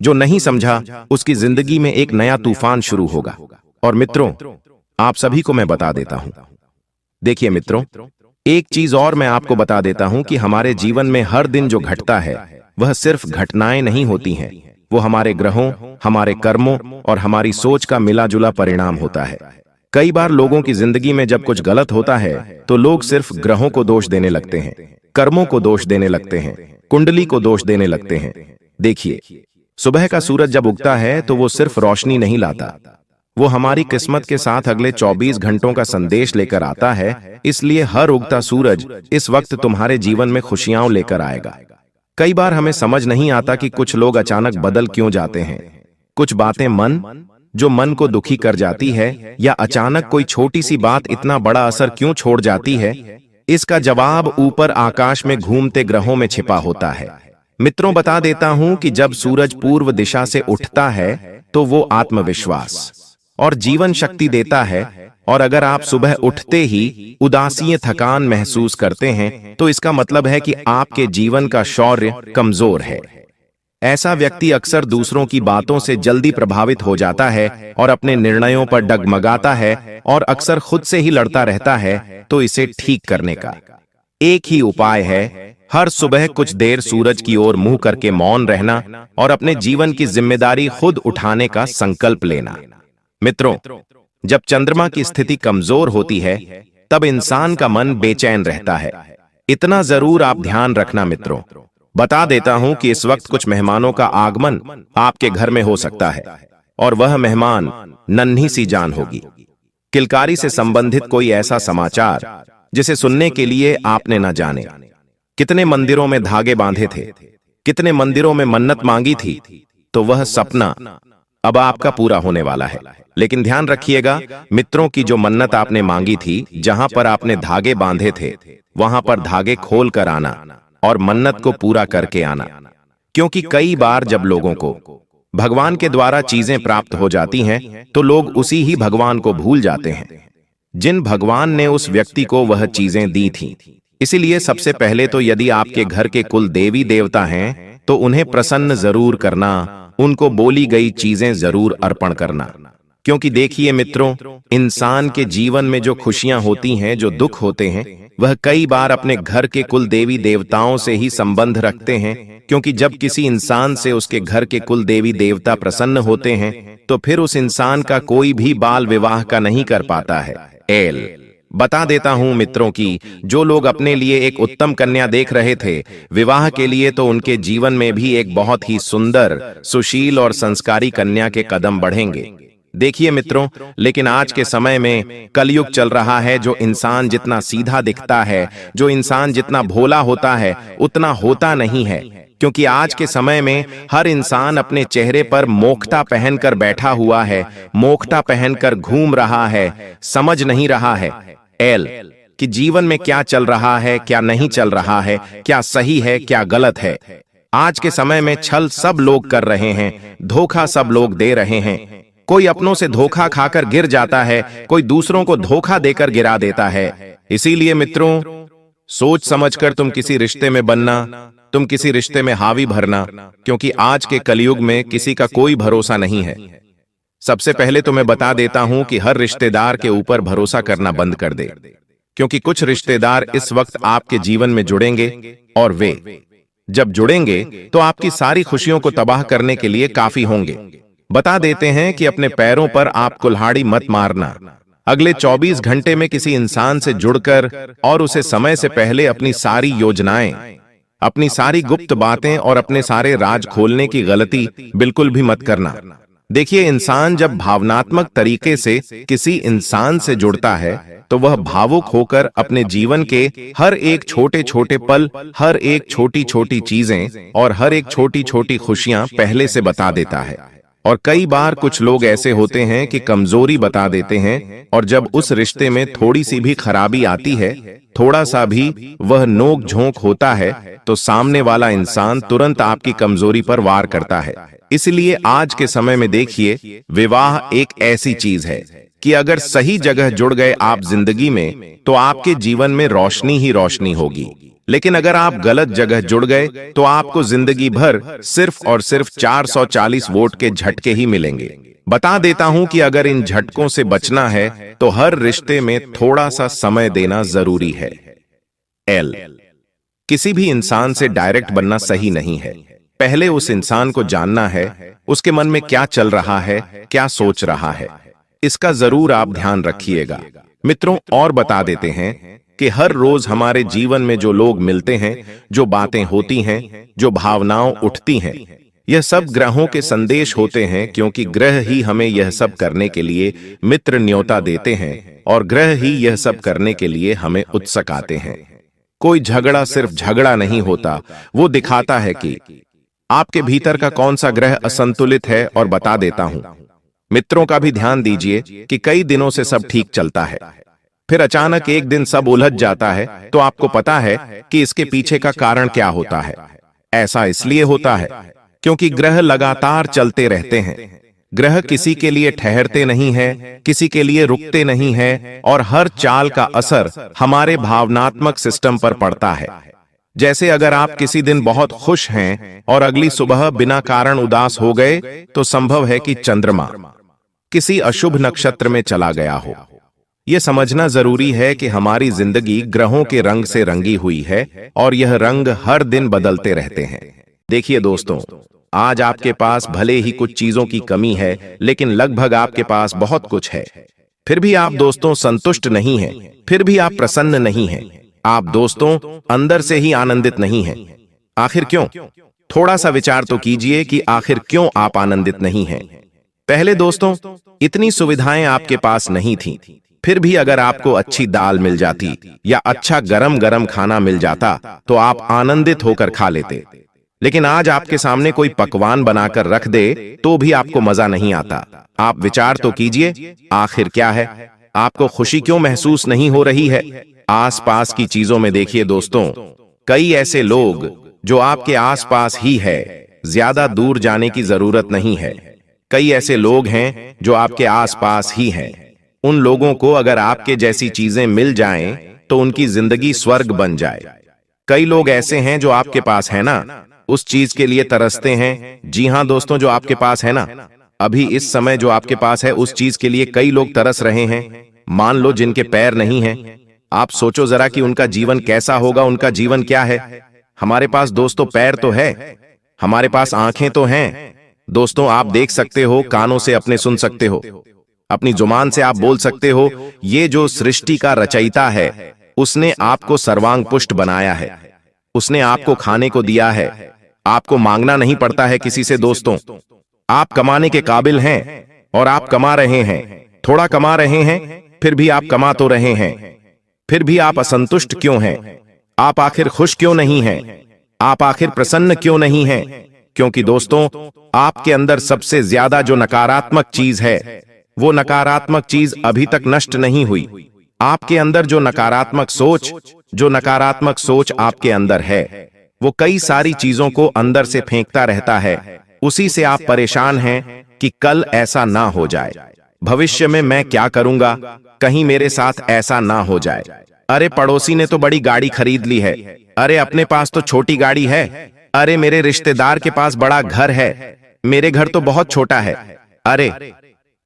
जो नहीं समझा उसकी जिंदगी में एक नया तूफान शुरू होगा। और मित्रों, आप सभी को मैं बता देता हूं, देखिए मित्रों, एक चीज और मैं आपको बता देता हूं कि हमारे जीवन में हर दिन जो घटता है वह सिर्फ घटनाएं नहीं होती हैं, वो हमारे ग्रहों, हमारे कर्मों और हमारी सोच का मिला जुला परिणाम होता है। कई बार लोगों की जिंदगी में जब कुछ गलत होता है तो लोग सिर्फ ग्रहों को दोष देने लगते हैं, कर्मों को दोष देने लगते हैं, कुंडली को दोष देने लगते हैं। देखिए, सुबह का सूरज जब उगता है तो वो सिर्फ रोशनी नहीं लाता, वो हमारी किस्मत के साथ अगले 24 घंटों का संदेश लेकर आता है। इसलिए हर उगता सूरज इस वक्त तुम्हारे जीवन में खुशियां लेकर आएगा। कई बार हमें समझ नहीं आता कि कुछ लोग अचानक बदल क्यों जाते हैं। कुछ बातें जो मन को दुखी कर जाती है, या अचानक कोई छोटी सी बात इतना बड़ा असर क्यों छोड़ जाती है, इसका जवाब ऊपर आकाश में घूमते ग्रहों में छिपा होता है। मित्रों, बता देता हूं कि जब सूरज पूर्व दिशा से उठता है तो वो आत्मविश्वास और जीवन शक्ति देता है। और अगर आप सुबह उठते ही उदासी, थकान महसूस करते हैं तो इसका मतलब है कि आपके जीवन का शौर्य कमजोर है। ऐसा व्यक्ति अक्सर दूसरों की बातों से जल्दी प्रभावित हो जाता है और अपने निर्णयों पर डगमगाता है और अक्सर खुद से ही लड़ता रहता है। तो इसे ठीक करने का एक ही उपाय है, हर सुबह कुछ देर सूरज की ओर मुंह करके मौन रहना और अपने जीवन की जिम्मेदारी खुद उठाने का संकल्प लेना। मित्रों, जब चंद्रमा की स्थिति कमजोर होती है तब इंसान का मन बेचैन रहता है। इतना जरूर आप ध्यान रखना मित्रों। बता देता हूं कि इस वक्त कुछ मेहमानों का आगमन आपके घर में हो सकता है और वह मेहमान नन्ही सी जान होगी। किलकारी से संबंधित कोई ऐसा समाचार जिसे सुनने के लिए आपने न जाने। कितने मंदिरों में धागे बांधे थे, कितने मंदिरों में मन्नत मांगी थी, तो वह सपना अब आपका पूरा होने वाला है। लेकिन ध्यान रखिएगा मित्रों की जो मन्नत आपने मांगी थी, जहां पर आपने धागे बांधे थे, वहां पर धागे खोल कर आना और मन्नत को पूरा करके आना। क्योंकि कई बार जब लोगों को भगवान के द्वारा चीजें प्राप्त हो जाती हैं तो लोग उसी ही भगवान को भूल जाते हैं जिन भगवान ने उस व्यक्ति को वह चीजें दी थीं। इसीलिए सबसे पहले तो यदि आपके घर के कुल देवी देवता हैं तो उन्हें प्रसन्न जरूर करना, उनको बोली गई चीजें जरूर अर्पण करना। क्योंकि देखिए मित्रों, इंसान के जीवन में जो खुशियां होती हैं, जो दुख होते हैं, वह कई बार अपने घर के कुल देवी देवताओं से ही संबंध रखते हैं। क्योंकि जब किसी इंसान से उसके घर के कुल देवी देवता प्रसन्न होते हैं तो फिर उस इंसान का कोई भी बाल विवाह का नहीं कर पाता है। बता देता हूं मित्रों कि जो लोग अपने लिए एक उत्तम कन्या देख रहे थे विवाह के लिए, तो उनके जीवन में भी एक बहुत ही सुंदर, सुशील और संस्कारी कन्या के कदम बढ़ेंगे। देखिए मित्रों, लेकिन आज के समय में कलयुग चल रहा है। जो इंसान जितना सीधा दिखता है, जो इंसान जितना भोला होता है, उतना होता नहीं है। क्योंकि आज के समय में हर इंसान अपने चेहरे पर मोखटा पहनकर बैठा हुआ है, मोखटा पहनकर घूम रहा है, समझ नहीं रहा है कि जीवन में क्या चल रहा है, क्या नहीं चल रहा है, क्या सही है, क्या गलत है। आज के समय में छल सब लोग कर रहे हैं, धोखा सब लोग दे रहे हैं। कोई अपनों से धोखा खाकर गिर जाता है, कोई दूसरों को धोखा देकर गिरा देता है। इसीलिए मित्रों, सोच समझकर तुम किसी रिश्ते में बनना, तुम किसी रिश्ते में हावी भरना, क्योंकि आज के कलयुग में किसी का कोई भरोसा नहीं है। सबसे पहले तो मैं बता देता हूं कि हर रिश्तेदार के ऊपर भरोसा करना बंद कर दे, क्योंकि कुछ रिश्तेदार इस वक्त आपके जीवन में जुड़ेंगे और वे जब जुड़ेंगे तो आपकी सारी खुशियों को तबाह करने के लिए काफी होंगे। बता देते हैं कि अपने पैरों पर आप कुल्हाड़ी मत मारना। अगले 24 घंटे में किसी इंसान से जुड़कर और उसे समय से पहले अपनी सारी योजनाएं, अपनी सारी गुप्त बातें और अपने सारे राज खोलने की गलती बिल्कुल भी मत करना। देखिए, इंसान जब भावनात्मक तरीके से किसी इंसान से जुड़ता है तो वह भावुक होकर अपने जीवन के हर एक छोटे छोटे पल, हर एक छोटी छोटी चीजें और हर एक छोटी छोटी खुशियां पहले से बता देता है। और कई बार कुछ लोग ऐसे होते हैं कि कमजोरी बता देते हैं, और जब उस रिश्ते में थोड़ी सी भी खराबी आती है, थोड़ा सा भी वह नोक झोंक होता है, तो सामने वाला इंसान तुरंत आपकी कमजोरी पर वार करता है। इसलिए आज के समय में देखिए, विवाह एक ऐसी चीज है कि अगर सही जगह जुड़ गए आप जिंदगी में, तो आपके जीवन में रोशनी ही रोशनी होगी। लेकिन अगर आप गलत जगह जुड़ गए तो आपको जिंदगी भर सिर्फ और सिर्फ 440 वोट के झटके ही मिलेंगे। बता देता हूं कि अगर इन झटकों से बचना है तो हर रिश्ते में थोड़ा सा समय देना जरूरी है। किसी भी इंसान से डायरेक्ट बनना सही नहीं है। पहले उस इंसान को जानना है, उसके मन में क्या चल रहा है, क्या सोच रहा है, इसका जरूर आप ध्यान रखिएगा। मित्रों, और बता देते हैं कि हर रोज हमारे जीवन में जो लोग मिलते हैं, जो बातें होती हैं, जो भावनाएं उठती हैं, यह सब ग्रहों के संदेश होते हैं। क्योंकि ग्रह ही हमें यह सब करने के लिए मित्र न्योता देते हैं, और ग्रह ही यह सब करने के लिए हमें उत्सुक आते हैं। कोई झगड़ा सिर्फ झगड़ा नहीं होता, वो दिखाता है कि आपके भीतर का कौन सा ग्रह असंतुलित है। और बता देता हूं, मित्रों का भी ध्यान दीजिए कि कई दिनों से सब ठीक चलता है, फिर अचानक एक दिन सब उलझ जाता है, तो आपको पता है कि इसके पीछे का कारण क्या होता है। ऐसा इसलिए होता है क्योंकि ग्रह लगातार चलते रहते हैं। ग्रह किसी के लिए ठहरते नहीं है, किसी के लिए रुकते नहीं है, और हर चाल का असर हमारे भावनात्मक सिस्टम पर पड़ता है। जैसे अगर आप किसी दिन बहुत खुश हैं और अगली सुबह बिना कारण उदास हो गए, तो संभव है कि चंद्रमा किसी अशुभ नक्षत्र में चला गया हो। यह समझना जरूरी है कि हमारी जिंदगी ग्रहों के रंग से रंगी हुई है, और यह रंग हर दिन बदलते रहते हैं। देखिए दोस्तों, आज आपके पास भले ही कुछ चीजों की कमी है, लेकिन लगभग आपके पास बहुत कुछ है। फिर भी आप दोस्तों संतुष्ट नहीं हैं, फिर भी आप प्रसन्न नहीं हैं। आप दोस्तों अंदर से ही आनंदित नहीं हैं। आखिर क्यों? थोड़ा सा विचार तो कीजिए कि आखिर क्यों आप आनंदित नहीं हैं। पहले दोस्तों, इतनी सुविधाएं आपके पास नहीं थी, फिर भी अगर आपको अच्छी दाल मिल जाती या अच्छा गरम गरम खाना मिल जाता तो आप आनंदित होकर खा लेते। लेकिन आज आपके सामने कोई पकवान बनाकर रख दे तो भी आपको मजा नहीं आता। आप विचार तो कीजिए, आखिर क्या है? आपको खुशी क्यों महसूस नहीं हो रही है? आसपास की चीजों में देखिए दोस्तों, कई ऐसे लोग जो आपके आसपास ही है, ज्यादा दूर जाने की जरूरत नहीं है। कई ऐसे लोग हैं जो आपके आसपास ही हैं। उन लोगों को अगर आपके जैसी चीजें मिल जाएं तो उनकी जिंदगी स्वर्ग बन जाए। कई लोग ऐसे हैं जो आपके पास है ना, उस चीज के लिए तरसते हैं। जी हां दोस्तों, जो आपके पास है ना, अभी इस समय जो आपके पास है, उस चीज के लिए कई लोग तरस रहे हैं। मान लो जिनके पैर नहीं हैं, आप सोचो जरा कि उनका जीवन कैसा होगा, उनका जीवन क्या है। हमारे पास दोस्तों पैर तो है, हमारे पास आंखें तो हैं दोस्तों, आप देख सकते हो, कानों से अपने सुन सकते हो, अपनी जुबान से आप बोल सकते हो। ये जो सृष्टि का रचयिता है, उसने आपको सर्वांग पुष्ट बनाया है, उसने आपको खाने को दिया है। आपको मांगना नहीं पड़ता है किसी से दोस्तों, आप कमाने के काबिल हैं, और आप कमा रहे हैं, थोड़ा कमा रहे हैं, फिर भी आप कमा तो रहे हैं, फिर भी आप असंतुष्ट क्यों हैं? आप आखिर खुश क्यों नहीं हैं? आप आखिर प्रसन्न क्यों नहीं हैं? क्योंकि दोस्तों, आपके अंदर सबसे ज्यादा जो नकारात्मक चीज है, वो नकारात्मक चीज अभी तक नष्ट नहीं हुई। आपके अंदर जो नकारात्मक सोच आपके अंदर है, वो कई सारी चीजों को अंदर से फेंकता रहता है। उसी से आप परेशान हैं कि कल ऐसा ना हो जाए, भविष्य में मैं क्या करूंगा, कहीं मेरे साथ ऐसा ना हो जाए। अरे पड़ोसी ने तो बड़ी गाड़ी खरीद ली है, अरे अपने पास तो छोटी गाड़ी है, अरे मेरे रिश्तेदार के पास बड़ा घर है, मेरे घर तो बहुत छोटा है। अरे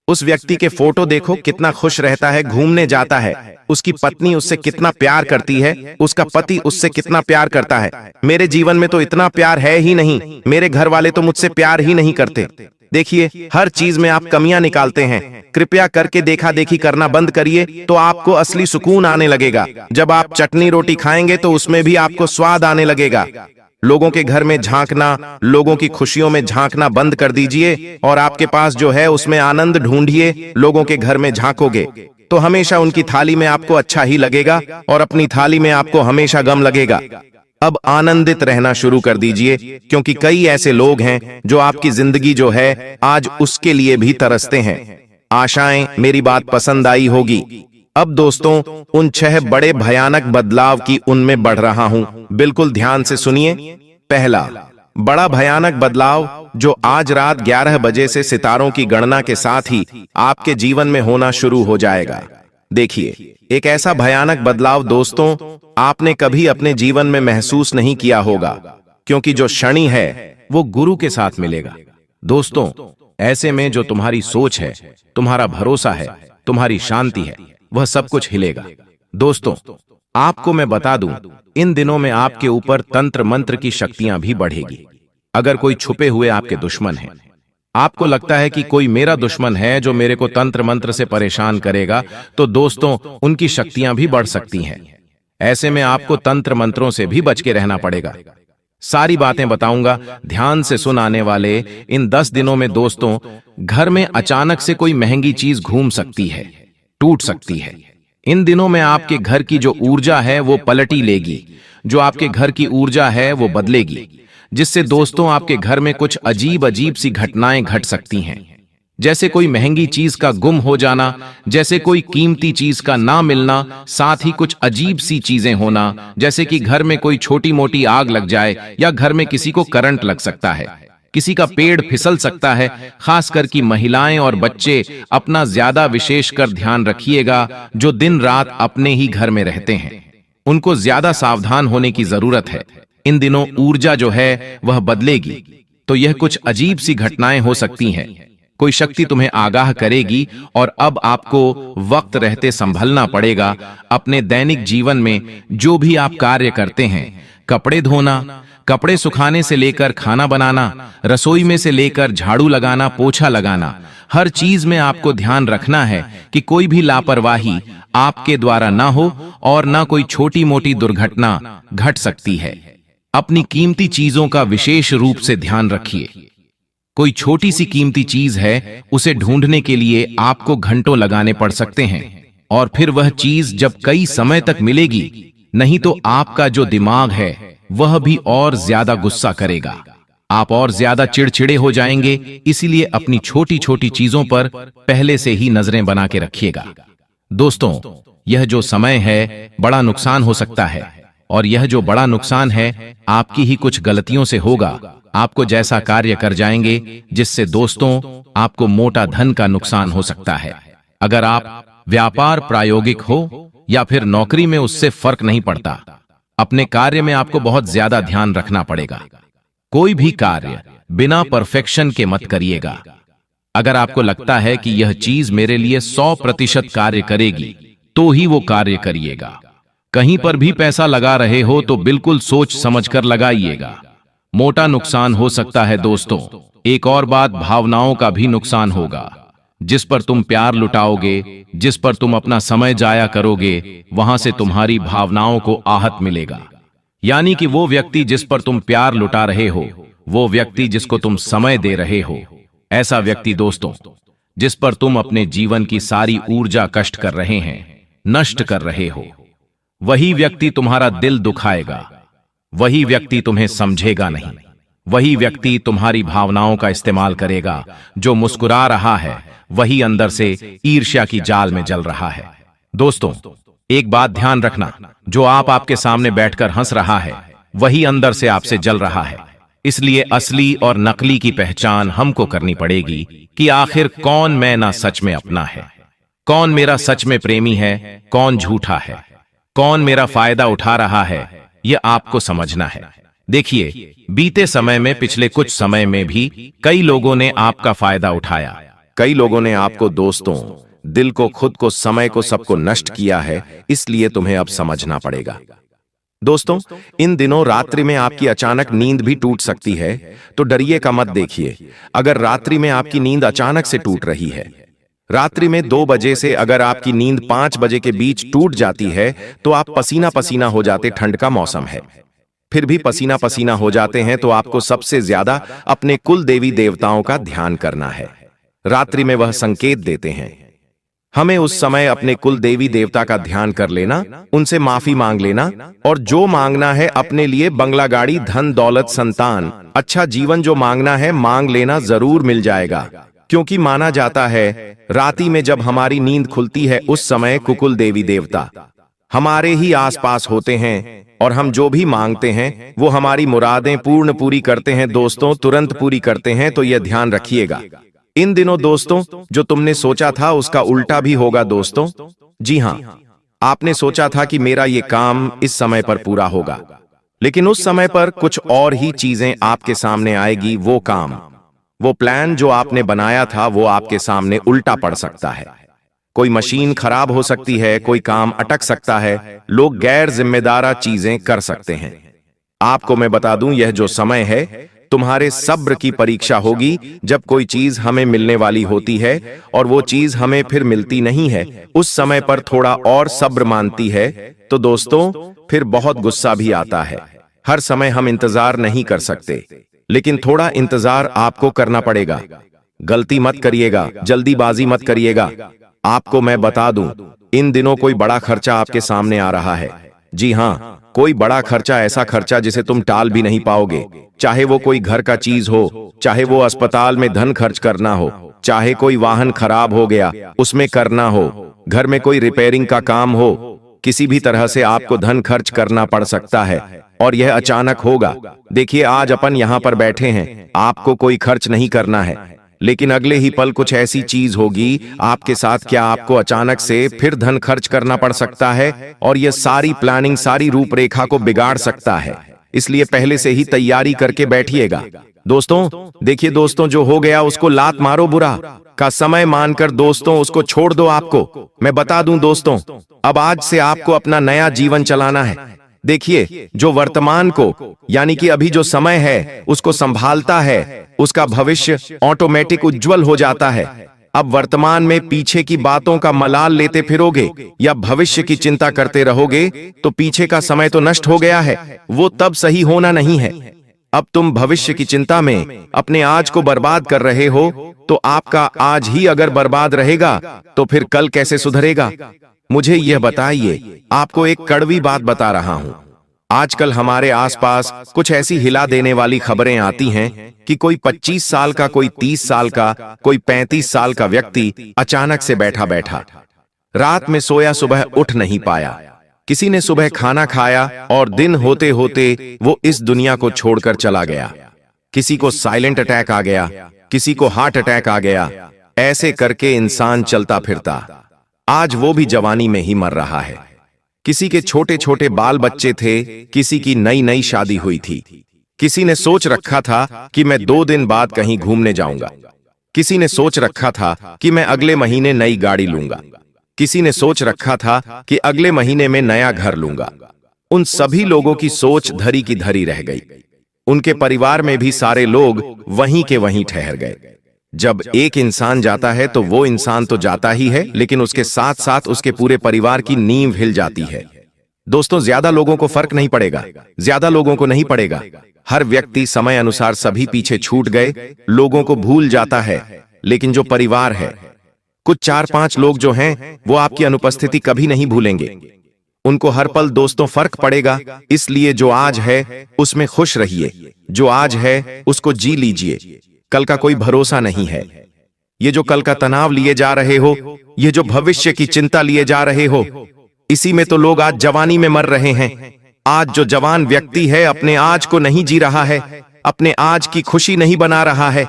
उस व्यक्ति के फोटो देखो, कितना खुश रहता है, घूमने जाता है, उसकी पत्नी उससे कितना प्यार करती है, उसका पति उससे कितना प्यार करता है। मेरे जीवन में तो इतना प्यार है ही नहीं, मेरे घर वाले तो मुझसे प्यार ही नहीं करते। देखिए, हर चीज में आप कमियां निकालते हैं। कृपया करके देखा देखी करना बंद करिए, तो आपको असली सुकून आने लगेगा। जब आप चटनी रोटी खाएंगे तो उसमें भी आपको स्वाद आने लगेगा। लोगों के घर में झांकना, लोगों की खुशियों में झांकना बंद कर दीजिए और आपके पास जो है उसमें आनंद ढूंढिए। लोगों के घर में झांकोगे तो हमेशा उनकी थाली में आपको अच्छा ही लगेगा और अपनी थाली में आपको हमेशा गम लगेगा। अब आनंदित रहना शुरू कर दीजिए, क्योंकि कई ऐसे लोग हैं जो आपकी जिंदगी जो है आज उसके लिए भी तरसते हैं। आशाएं मेरी बात पसंद आई होगी। अब दोस्तों, उन 6 बड़े भयानक बदलाव की उनमें बढ़ रहा हूं, बिल्कुल ध्यान से सुनिए। पहला बड़ा भयानक बदलाव जो आज रात 11 बजे से सितारों की गणना के साथ ही आपके जीवन में होना शुरू हो जाएगा। देखिए, एक ऐसा भयानक बदलाव दोस्तों आपने कभी अपने जीवन में महसूस नहीं किया होगा, क्योंकि जो शनि है वो गुरु के साथ मिलेगा। दोस्तों, ऐसे में जो तुम्हारी सोच है, तुम्हारा भरोसा है, तुम्हारी शांति है, वह सब कुछ हिलेगा। दोस्तों, आपको मैं बता दूं, इन दिनों में आपके ऊपर तंत्र मंत्र की शक्तियां भी बढ़ेगी। अगर कोई छुपे हुए आपके दुश्मन हैं, आपको लगता है कि कोई मेरा दुश्मन है जो मेरे को तंत्र मंत्र से परेशान करेगा, तो दोस्तों उनकी शक्तियां भी बढ़ सकती हैं। ऐसे में आपको तंत्र मंत्रों से भी बच के रहना पड़ेगा। सारी बातें बताऊंगा, ध्यान से सुन। आने वाले इन 10 दिनों में दोस्तों घर में अचानक से कोई महंगी चीज घूम सकती है, टूट सकती है। इन दिनों में आपके घर की जो ऊर्जा है वो पलटी लेगी, जो आपके घर की ऊर्जा है वो बदलेगी, जिससे दोस्तों आपके घर में कुछ अजीब अजीब सी घटनाएं घट सकती हैं। जैसे कोई महंगी चीज का गुम हो जाना, जैसे कोई कीमती चीज का ना मिलना, साथ ही कुछ अजीब सी चीजें होना, जैसे कि घर में कोई छोटी मोटी आग लग जाए या घर में किसी को करंट लग सकता है, किसी का पेड़ फिसल सकता है। खासकर कि महिलाएं और बच्चे अपना ज्यादा विशेषकर ध्यान रखिएगा, जो दिन रात अपने ही घर में रहते हैं, उनको ज्यादा सावधान होने की जरूरत है। इन दिनों ऊर्जा जो है वह बदलेगी, तो यह कुछ अजीब सी घटनाएं हो सकती हैं। कोई शक्ति तुम्हें आगाह करेगी और अब आपको वक्त रहते संभलना पड़ेगा। अपने दैनिक जीवन में जो भी आप कार्य करते हैं, कपड़े धोना, कपड़े सुखाने से लेकर खाना बनाना, रसोई में से लेकर झाड़ू लगाना, पोछा लगाना, हर चीज में आपको ध्यान रखना है कि कोई भी लापरवाही आपके द्वारा ना हो और ना कोई छोटी मोटी दुर्घटना घट सकती है। अपनी कीमती चीजों का विशेष रूप से ध्यान रखिए। कोई छोटी सी कीमती चीज है, उसे ढूंढने के लिए आपको घंटों लगाने पड़ सकते हैं, और फिर वह चीज जब कई समय तक मिलेगी, नहीं तो आपका जो दिमाग है वह भी और ज्यादा गुस्सा करेगा, आप और ज्यादा चिड़चिड़े हो जाएंगे। इसीलिए अपनी छोटी छोटी चीजों पर पहले से ही नजरें बना के रखिएगा। दोस्तों, यह जो समय है बड़ा नुकसान हो सकता है, और यह जो बड़ा नुकसान है आपकी ही कुछ गलतियों से होगा। आपको जैसा कार्य कर जाएंगे जिससे दोस्तों आपको मोटा धन का नुकसान हो सकता है। अगर आप व्यापार प्रायोगिक हो या फिर नौकरी में, उससे फर्क नहीं पड़ता। अपने कार्य में आपको बहुत ज्यादा ध्यान रखना पड़ेगा। कोई भी कार्य बिना परफेक्शन के मत करिएगा। अगर आपको लगता है कि यह चीज मेरे लिए 100% कार्य करेगी, तो ही वो कार्य करिएगा। कहीं पर भी पैसा लगा रहे हो तो बिल्कुल सोच समझकर लगाइएगा, मोटा नुकसान हो सकता है। दोस्तों, एक और बात, भावनाओं का भी नुकसान होगा। जिस पर तुम प्यार लुटाओगे, जिस पर तुम अपना समय जाया करोगे, वहां से तुम्हारी भावनाओं को आहत मिलेगा। यानी कि वो व्यक्ति जिस पर तुम प्यार लुटा रहे हो, वो व्यक्ति जिसको तुम समय दे रहे हो, ऐसा व्यक्ति दोस्तों जिस पर तुम अपने जीवन की सारी ऊर्जा कष्ट कर रहे हैं, नष्ट कर रहे हो, वही व्यक्ति तुम्हारा दिल दुखाएगा। वही व्यक्ति तुम्हें समझेगा नहीं। वही व्यक्ति तुम्हारी भावनाओं का इस्तेमाल करेगा। जो मुस्कुरा रहा है वही अंदर से ईर्ष्या की जाल में जल रहा है। दोस्तों, एक बात ध्यान रखना, जो आपके सामने बैठकर हंस रहा है वही अंदर से आपसे जल रहा है। इसलिए असली और नकली की पहचान हमको करनी पड़ेगी कि आखिर कौन मैं ना सच में अपना है, कौन मेरा सच में प्रेमी है, कौन झूठा है, कौन मेरा फायदा उठा रहा है, यह आपको समझना है। देखिए, बीते समय में, पिछले कुछ समय में भी कई लोगों ने आपका फायदा उठाया। कई लोगों ने आपको, दोस्तों, दिल को, खुद को, समय को, सबको नष्ट किया है। इसलिए तुम्हें अब समझना पड़ेगा। दोस्तों, इन दिनों रात्रि में आपकी अचानक नींद भी टूट सकती है, तो डरिए का मत। देखिए, अगर रात्रि में आपकी नींद अचानक से टूट रही है, रात्रि में 2 बजे से अगर आपकी नींद 5 बजे के बीच टूट जाती है, तो आप पसीना पसीना हो जाते। ठंड का मौसम है, फिर भी पसीना पसीना हो जाते हैं, तो आपको सबसे ज्यादा अपने कुल देवी देवताओं का ध्यान करना है। रात्रि में वह संकेत देते हैं। हमें उस समय अपने कुल देवी देवता का ध्यान कर लेना, उनसे माफी मांग लेना, और जो मांगना है अपने लिए, बंगला, गाड़ी, धन दौलत, संतान, अच्छा जीवन, जो मांगना है मांग लेना, जरूर मिल जाएगा। क्योंकि माना जाता है रात्रि में जब हमारी नींद खुलती है, उस समय कुकुल देवी देवता हमारे ही आसपास होते हैं, और हम जो भी मांगते हैं वो हमारी मुरादें पूरी करते हैं। दोस्तों, तुरंत पूरी करते हैं, तो यह ध्यान रखिएगा। इन दिनों दोस्तों, जो तुमने सोचा था उसका उल्टा भी होगा। दोस्तों, जी हां, आपने सोचा था कि मेरा ये काम इस समय पर पूरा होगा, लेकिन उस समय पर कुछ और ही चीजें आपके सामने आएगी। वो काम, वो प्लान जो आपने बनाया था, वो आपके सामने उल्टा पड़ सकता है। कोई मशीन खराब हो सकती है, कोई काम अटक सकता है, लोग गैर जिम्मेदार चीजें कर सकते हैं। आपको मैं बता दूं, यह जो समय है तुम्हारे सब्र की परीक्षा होगी। जब कोई चीज हमें मिलने वाली होती है और वो चीज हमें फिर मिलती नहीं है, उस समय पर थोड़ा और सब्र मानती है, तो दोस्तों फिर बहुत गुस्सा भी आता है। हर समय हम इंतजार नहीं कर सकते, लेकिन थोड़ा इंतजार आपको करना पड़ेगा। गलती मत करिएगा, जल्दीबाजी मत करिएगा। आपको मैं बता दूं, इन दिनों कोई बड़ा खर्चा आपके सामने आ रहा है। जी हां, कोई बड़ा खर्चा, ऐसा खर्चा जिसे तुम टाल भी नहीं पाओगे। चाहे वो कोई घर का चीज हो, चाहे वो अस्पताल में धन खर्च करना हो, चाहे कोई वाहन खराब हो गया उसमें करना हो, घर में कोई रिपेयरिंग का काम हो, किसी भी तरह से आपको धन खर्च करना पड़ सकता है, और यह अचानक होगा। देखिए, आज अपन यहाँ पर बैठे हैं, आपको कोई खर्च नहीं करना है, लेकिन अगले ही पल कुछ ऐसी चीज होगी आपके साथ, क्या आपको अचानक से फिर धन खर्च करना पड़ सकता है, और यह सारी प्लानिंग, सारी रूपरेखा को बिगाड़ सकता है। इसलिए पहले से ही तैयारी करके बैठिएगा। दोस्तों देखिए, दोस्तों, जो हो गया उसको लात मारो, बुरा का समय मानकर दोस्तों उसको छोड़ दो। आपको मैं बता दूं दोस्तों, अब आज से आपको अपना नया जीवन चलाना है। देखिए, जो वर्तमान को, यानी कि अभी जो समय है, उसको संभालता है, उसका भविष्य ऑटोमेटिक उज्जवल हो जाता है। अब वर्तमान में पीछे की बातों का मलाल लेते फिरोगे या भविष्य की चिंता करते रहोगे, तो पीछे का समय तो नष्ट हो गया है, वो तब सही होना नहीं है। अब तुम भविष्य की चिंता में अपने आज को बर्बाद कर रहे हो, तो आपका आज ही अगर बर्बाद रहेगा तो फिर कल कैसे सुधरेगा? मुझे यह बताइए। आपको एक कड़वी बात बता रहा हूं। आजकल हमारे आसपास कुछ ऐसी हिला देने वाली खबरें आती हैं कि कोई 25 साल का, कोई 30 साल का, कोई 35 साल का व्यक्ति अचानक से बैठा बैठा रात में सोया, सुबह उठ नहीं पाया। किसी ने सुबह खाना खाया और दिन होते होते वो इस दुनिया को छोड़कर चला गया। किसी को साइलेंट अटैक आ गया, किसी को हार्ट अटैक आ गया। ऐसे करके इंसान चलता फिरता आज वो भी जवानी में ही मर रहा है। किसी के छोटे छोटे बाल बच्चे थे, किसी की नई नई शादी हुई थी। किसी ने सोच रखा था कि मैं 2 दिन बाद कहीं घूमने जाऊंगा। किसी ने सोच रखा था कि मैं अगले महीने नई गाड़ी लूंगा। किसी ने सोच रखा था कि अगले महीने में नया घर लूंगा। उन सभी लोगों की सोच धरी की धरी रह गई। उनके परिवार में भी सारे लोग वहीं के वहीं ठहर गए। जब एक इंसान जाता है तो वो इंसान तो जाता ही है, लेकिन उसके साथ साथ उसके पूरे परिवार की नींव हिल जाती है। दोस्तों, ज्यादा लोगों को फर्क नहीं पड़ेगा, ज्यादा लोगों को नहीं पड़ेगा। हर व्यक्ति समय अनुसार सभी पीछे छूट गए, लोगों को भूल जाता है। लेकिन जो परिवार है, कुछ 4-5 लोग जो हैं वो आपकी अनुपस्थिति कभी नहीं भूलेंगे। उनको हर पल दोस्तों फर्क पड़ेगा, इसलिए जो आज है उसमें खुश रहिए। जो आज है उसको जी लीजिए। कल का कोई भरोसा नहीं है। ये जो कल का तनाव लिए जा रहे हो, ये जो भविष्य की चिंता लिए जा रहे हो, इसी में तो लोग आज जवानी में मर रहे हैं। आज जो जवान व्यक्ति है अपने आज को नहीं जी रहा है, अपने आज की खुशी नहीं बना रहा है,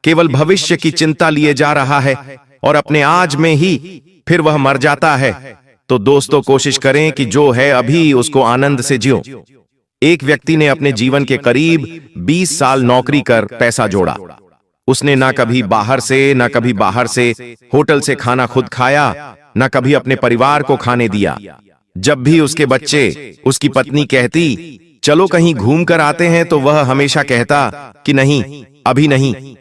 केवल भविष्य की चिंता लिए जा रहा है और अपने आज में ही फिर वह मर जाता है। तो दोस्तों कोशिश करें कि जो है अभी उसको आनंद से जियो। एक व्यक्ति ने अपने जीवन के करीब 20 साल नौकरी कर पैसा जोड़ा। उसने ना कभी बाहर से होटल से खाना खुद खाया, ना कभी अपने परिवार को खाने दिया। जब भी उसके बच्चे, उसकी पत्नी कहती चलो कहीं घूम कर आते हैं, तो वह हमेशा कहता कि नहीं,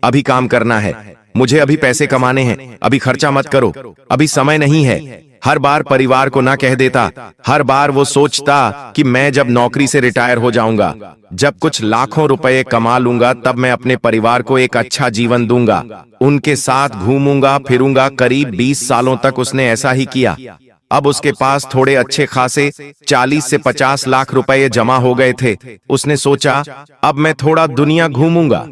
अभी काम करना है, मुझे अभी पैसे कमाने हैं, अभी खर्चा मत करो, अभी समय नहीं है। हर बार परिवार को ना कह देता। हर बार वो सोचता कि मैं जब नौकरी से रिटायर हो जाऊंगा, जब कुछ लाखों रुपए कमा लूंगा, तब मैं अपने परिवार को एक अच्छा जीवन दूंगा, उनके साथ घूमूंगा फिरूंगा। करीब 20 सालों तक उसने ऐसा ही किया। अब उसके पास थोड़े अच्छे खासे 40 से 50 लाख रुपए जमा हो गए थे। उसने सोचा अब मैं थोड़ा दुनिया घूमूंगा,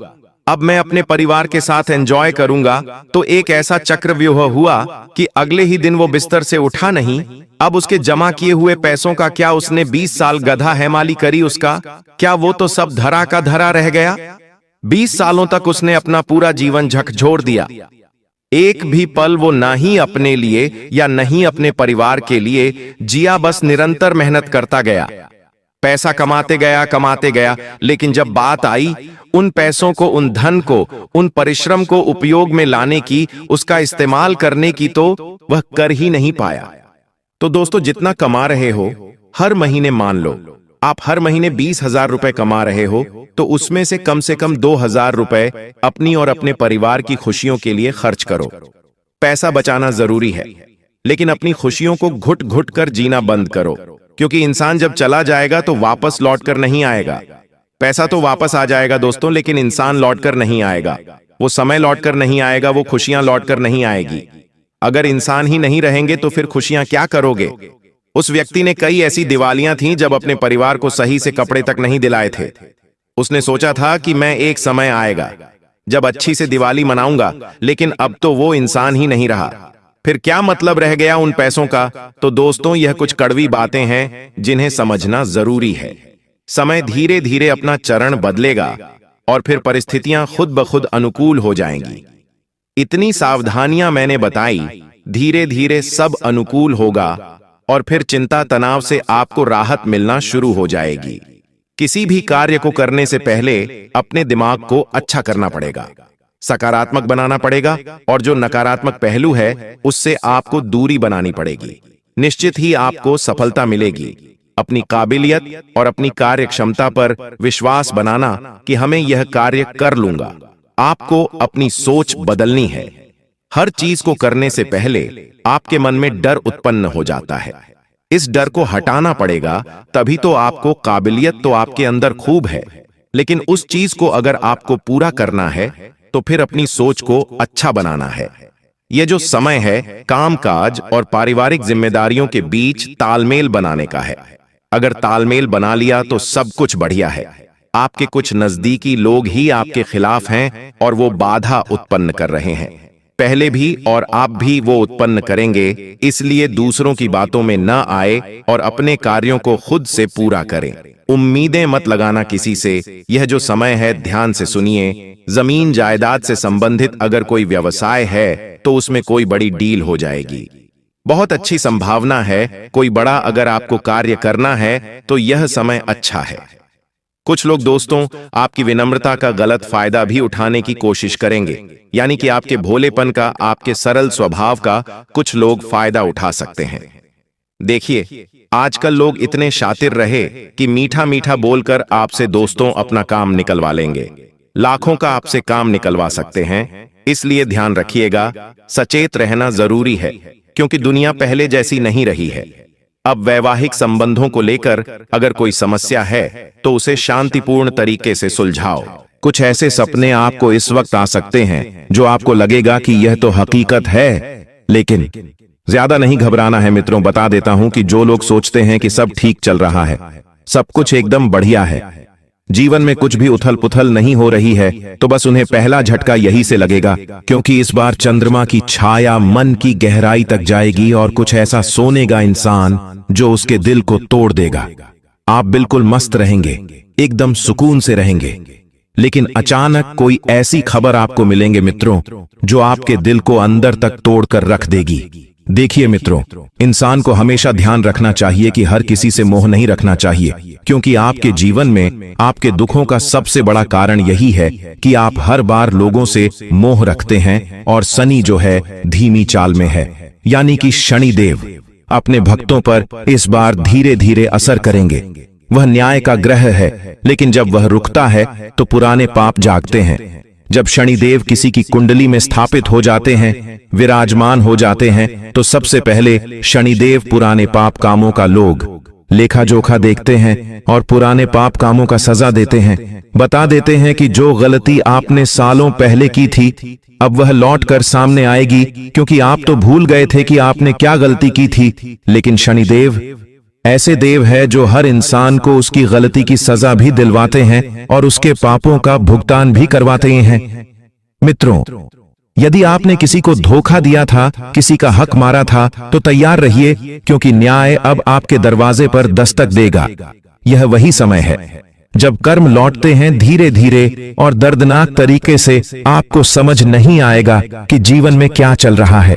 अब मैं अपने परिवार के साथ एंजॉय करूंगा। तो एक ऐसा चक्रव्यूह हुआ कि अगले ही दिन वो बिस्तर से उठा नहीं। अब उसके जमा किए हुए पैसों का क्या, उसने 20 साल गधा हैमाली करी उसका, क्या वो तो सब धरा का धरा रह गया। 20 सालों तक उसने अपना पूरा जीवन झकझोर दिया। एक भी पल वो ना ही अपने लिए या नहीं अपने परिवार के लिए जिया, बस निरंतर मेहनत करता गया, पैसा कमाते गया। लेकिन जब बात आई उन पैसों को, उन धन को, उन परिश्रम को उपयोग में लाने की, उसका इस्तेमाल करने की, तो वह कर ही नहीं पाया। तो दोस्तों जितना कमा रहे हो, हर महीने मान लो आप हर महीने 20,000 रुपए कमा रहे हो, तो उसमें से कम 2,000 रुपए अपनी और अपने परिवार की खुशियों के लिए खर्च करो। पैसा बचाना जरूरी है, लेकिन अपनी खुशियों को घुट घुट कर जीना बंद करो, क्योंकि इंसान जब चला जाएगा तो वापस लौट कर नहीं आएगा। पैसा तो वापस आ जाएगा दोस्तों, लेकिन इंसान लौट कर नहीं आएगा। वो समय लौट कर नहीं आएगा, वो खुशियां लौट कर नहीं आएगी। अगर इंसान ही नहीं रहेंगे तो फिर खुशियां क्या करोगे। उस व्यक्ति ने कई ऐसी दिवालियां थीं जब अपने परिवार को सही से कपड़े तक नहीं दिलाए थे। उसने सोचा था कि मैं एक समय आएगा जब अच्छी से दिवाली मनाऊंगा, लेकिन अब तो वो इंसान ही नहीं रहा। फिर क्या मतलब रह गया उन पैसों का। तो दोस्तों यह कुछ कड़वी बातें हैं जिन्हें समझना जरूरी है। समय धीरे धीरे अपना चरण बदलेगा और फिर परिस्थितियां खुद ब खुद अनुकूल हो जाएंगी। इतनी सावधानियां मैंने बताई, धीरे धीरे सब अनुकूल होगा और फिर चिंता तनाव से आपको राहत मिलना शुरू हो जाएगी। किसी भी कार्य को करने से पहले अपने दिमाग को अच्छा करना पड़ेगा, सकारात्मक बनाना पड़ेगा, और जो नकारात्मक पहलू है उससे आपको दूरी बनानी पड़ेगी। निश्चित ही आपको सफलता मिलेगी। अपनी काबिलियत और अपनी कार्य क्षमता पर विश्वास बनाना कि हमें यह कार्य कर लूंगा। आपको अपनी सोच बदलनी है। हर चीज को करने से पहले आपके मन में डर उत्पन्न हो जाता है। इस डर को हटाना पड़ेगा, तभी तो आपको काबिलियत तो आपके अंदर खूब है, लेकिन उस चीज को अगर आपको पूरा करना है तो फिर अपनी सोच को अच्छा बनाना है। यह जो समय है कामकाज और पारिवारिक जिम्मेदारियों के बीच तालमेल बनाने का है। अगर तालमेल बना लिया तो सब कुछ बढ़िया है। आपके कुछ नजदीकी लोग ही आपके खिलाफ हैं और वो बाधा उत्पन्न कर रहे हैं। पहले भी और आप भी वो उत्पन्न करेंगे, इसलिए दूसरों की बातों में न आए और अपने कार्यों को खुद से पूरा करें। उम्मीदें मत लगाना किसी से। यह जो समय है ध्यान से सुनिए। जमीन जायदाद से संबंधित अगर कोई व्यवसाय है तो उसमें कोई बड़ी डील हो जाएगी। बहुत अच्छी संभावना है। कोई बड़ा अगर आपको कार्य करना है तो यह समय अच्छा है। कुछ लोग दोस्तों आपकी विनम्रता का गलत फायदा भी उठाने की कोशिश करेंगे, यानी कि आपके भोलेपन का, आपके सरल स्वभाव का कुछ लोग फायदा उठा सकते हैं। देखिए, आजकल लोग इतने शातिर रहे कि मीठा मीठा बोलकर आपसे दोस्तों अपना काम निकलवा लेंगे। लाखों का आपसे काम निकलवा सकते हैं। इसलिए ध्यान रखिएगा, सचेत रहना जरूरी है, क्योंकि दुनिया पहले जैसी नहीं रही है। अब वैवाहिक संबंधों को लेकर अगर कोई समस्या है तो उसे शांतिपूर्ण तरीके से सुलझाओ। कुछ ऐसे सपने आपको इस वक्त आ सकते हैं जो आपको लगेगा कि यह तो हकीकत है, लेकिन ज्यादा नहीं घबराना है मित्रों। बता देता हूं कि जो लोग सोचते हैं कि सब ठीक चल रहा है, सब कुछ एकदम बढ़िया है, जीवन में कुछ भी उथल पुथल नहीं हो रही है, तो बस उन्हें पहला झटका यही से लगेगा, क्योंकि इस बार चंद्रमा की छाया मन की गहराई तक जाएगी और कुछ ऐसा सोनेगा इंसान जो उसके दिल को तोड़ देगा। आप बिल्कुल मस्त रहेंगे, एकदम सुकून से रहेंगे, लेकिन अचानक कोई ऐसी खबर आपको मिलेंगे मित्रों जो आपके दिल को अंदर तक तोड़कर रख देगी। देखिए मित्रों, इंसान को हमेशा ध्यान रखना चाहिए कि हर किसी से मोह नहीं रखना चाहिए, क्योंकि आपके जीवन में आपके दुखों का सबसे बड़ा कारण यही है कि आप हर बार लोगों से मोह रखते हैं। और शनि जो है धीमी चाल में है, यानी कि शनिदेव अपने भक्तों पर इस बार धीरे धीरे असर करेंगे। वह न्याय का ग्रह है, लेकिन जब वह रुकता है तो पुराने पाप जागते हैं। जब शनिदेव किसी की कुंडली में स्थापित हो जाते हैं, विराजमान हो जाते हैं, तो सबसे पहले शनिदेव पुराने पाप कामों का लोग लेखा जोखा देखते हैं और पुराने पाप कामों का सजा देते हैं। बता देते हैं कि जो गलती आपने सालों पहले की थी, अब वह लौट कर सामने आएगी, क्योंकि आप तो भूल गए थे कि आपने क्या गलती की थी। लेकिन शनिदेव ऐसे देव है जो हर इंसान को उसकी गलती की सजा भी दिलवाते हैं और उसके पापों का भुगतान भी करवाते हैं। मित्रों, यदि आपने किसी को धोखा दिया था, किसी का हक मारा था, तो तैयार रहिए, क्योंकि न्याय अब आपके दरवाजे पर दस्तक देगा। यह वही समय है जब कर्म लौटते हैं धीरे धीरे और दर्दनाक तरीके से। आपको समझ नहीं आएगा कि जीवन में क्या चल रहा है।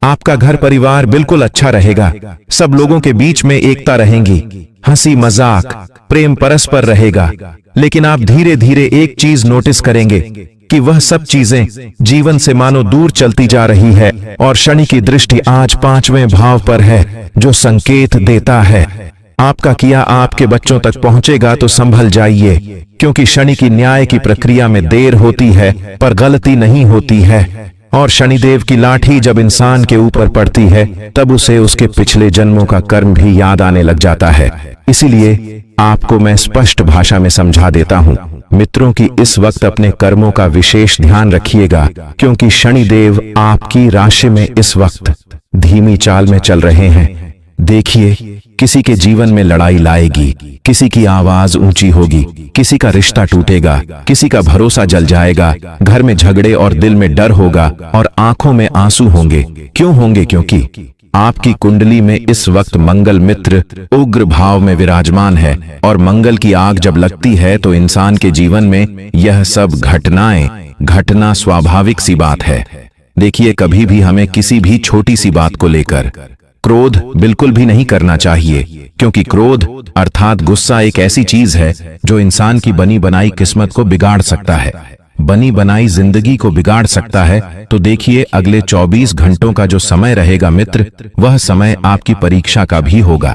आपका घर परिवार बिल्कुल अच्छा रहेगा, सब लोगों के बीच में एकता रहेगी, हंसी मजाक प्रेम परस्पर रहेगा। लेकिन आप धीरे धीरे एक चीज नोटिस करेंगे कि वह सब चीजें जीवन से मानो दूर चलती जा रही है। और शनि की दृष्टि आज 5वें भाव पर है, जो संकेत देता है आपका किया आपके बच्चों तक पहुंचेगा, तो संभल जाइए, क्योंकि शनि की न्याय की प्रक्रिया में देर होती है पर गलती नहीं होती है। और शनिदेव की लाठी जब इंसान के ऊपर पड़ती है, तब उसे उसके पिछले जन्मों का कर्म भी याद आने लग जाता है। इसीलिए आपको मैं स्पष्ट भाषा में समझा देता हूं मित्रों कि इस वक्त अपने कर्मों का विशेष ध्यान रखिएगा, क्योंकि शनिदेव आपकी राशि में इस वक्त धीमी चाल में चल रहे हैं। देखिए, किसी के जीवन में लड़ाई लाएगी, किसी की आवाज ऊंची होगी, किसी का रिश्ता टूटेगा, किसी का भरोसा जल जाएगा, घर में झगड़े और दिल में डर होगा और आंखों में आंसू होंगे। क्यों होंगे? क्योंकि आपकी कुंडली में इस वक्त मंगल मित्र उग्र भाव में विराजमान है, और मंगल की आग जब लगती है तो इंसान के जीवन में यह सब घटना स्वाभाविक सी बात है। देखिए, कभी भी हमें किसी भी छोटी सी बात को लेकर क्रोध बिल्कुल भी नहीं करना चाहिए, क्योंकि क्रोध अर्थात गुस्सा एक ऐसी चीज है जो इंसान की बनी बनाई किस्मत को बिगाड़ सकता है, बनी बनाई जिंदगी को बिगाड़ सकता है। तो देखिए, अगले 24 घंटों का जो समय रहेगा मित्र, वह समय आपकी परीक्षा का भी होगा,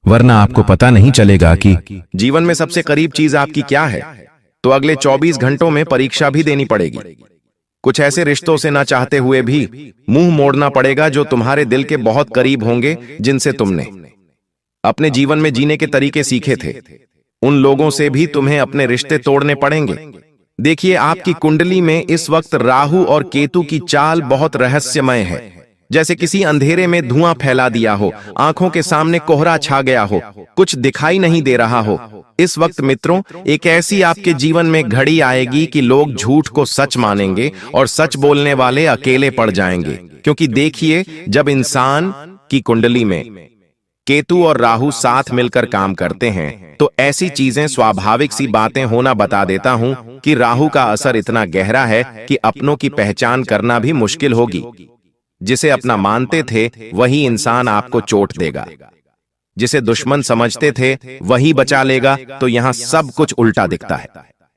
वरना आपको पता नहीं चलेगा कि जीवन में सबसे करीब चीज आपकी क्या है। तो अगले 24 घंटों में परीक्षा भी देनी पड़ेगी। कुछ ऐसे रिश्तों से ना चाहते हुए भी मुंह मोड़ना पड़ेगा जो तुम्हारे दिल के बहुत करीब होंगे, जिनसे तुमने अपने जीवन में जीने के तरीके सीखे थे। उन लोगों से भी तुम्हें अपने रिश्ते तोड़ने पड़ेंगे। देखिए, आपकी कुंडली में इस वक्त राहु और केतु की चाल बहुत रहस्यमय है, जैसे किसी अंधेरे में धुआं फैला दिया हो, आंखों के सामने कोहरा छा गया हो, कुछ दिखाई नहीं दे रहा हो। इस वक्त मित्रों, एक ऐसी आपके जीवन में घड़ी आएगी कि लोग झूठ को सच मानेंगे और सच बोलने वाले अकेले पड़ जाएंगे। क्योंकि देखिए, जब इंसान की कुंडली में केतु और राहु साथ मिलकर काम करते हैं, तो ऐसी चीजें स्वाभाविक सी बातें होना बता देता हूं कि राहु का असर इतना गहरा है कि अपनों की पहचान करना भी मुश्किल होगी। जिसे अपना मानते थे वही इंसान आपको चोट देगा, जिसे दुश्मन समझते थे वही बचा लेगा। तो यहाँ सब कुछ उल्टा दिखता है।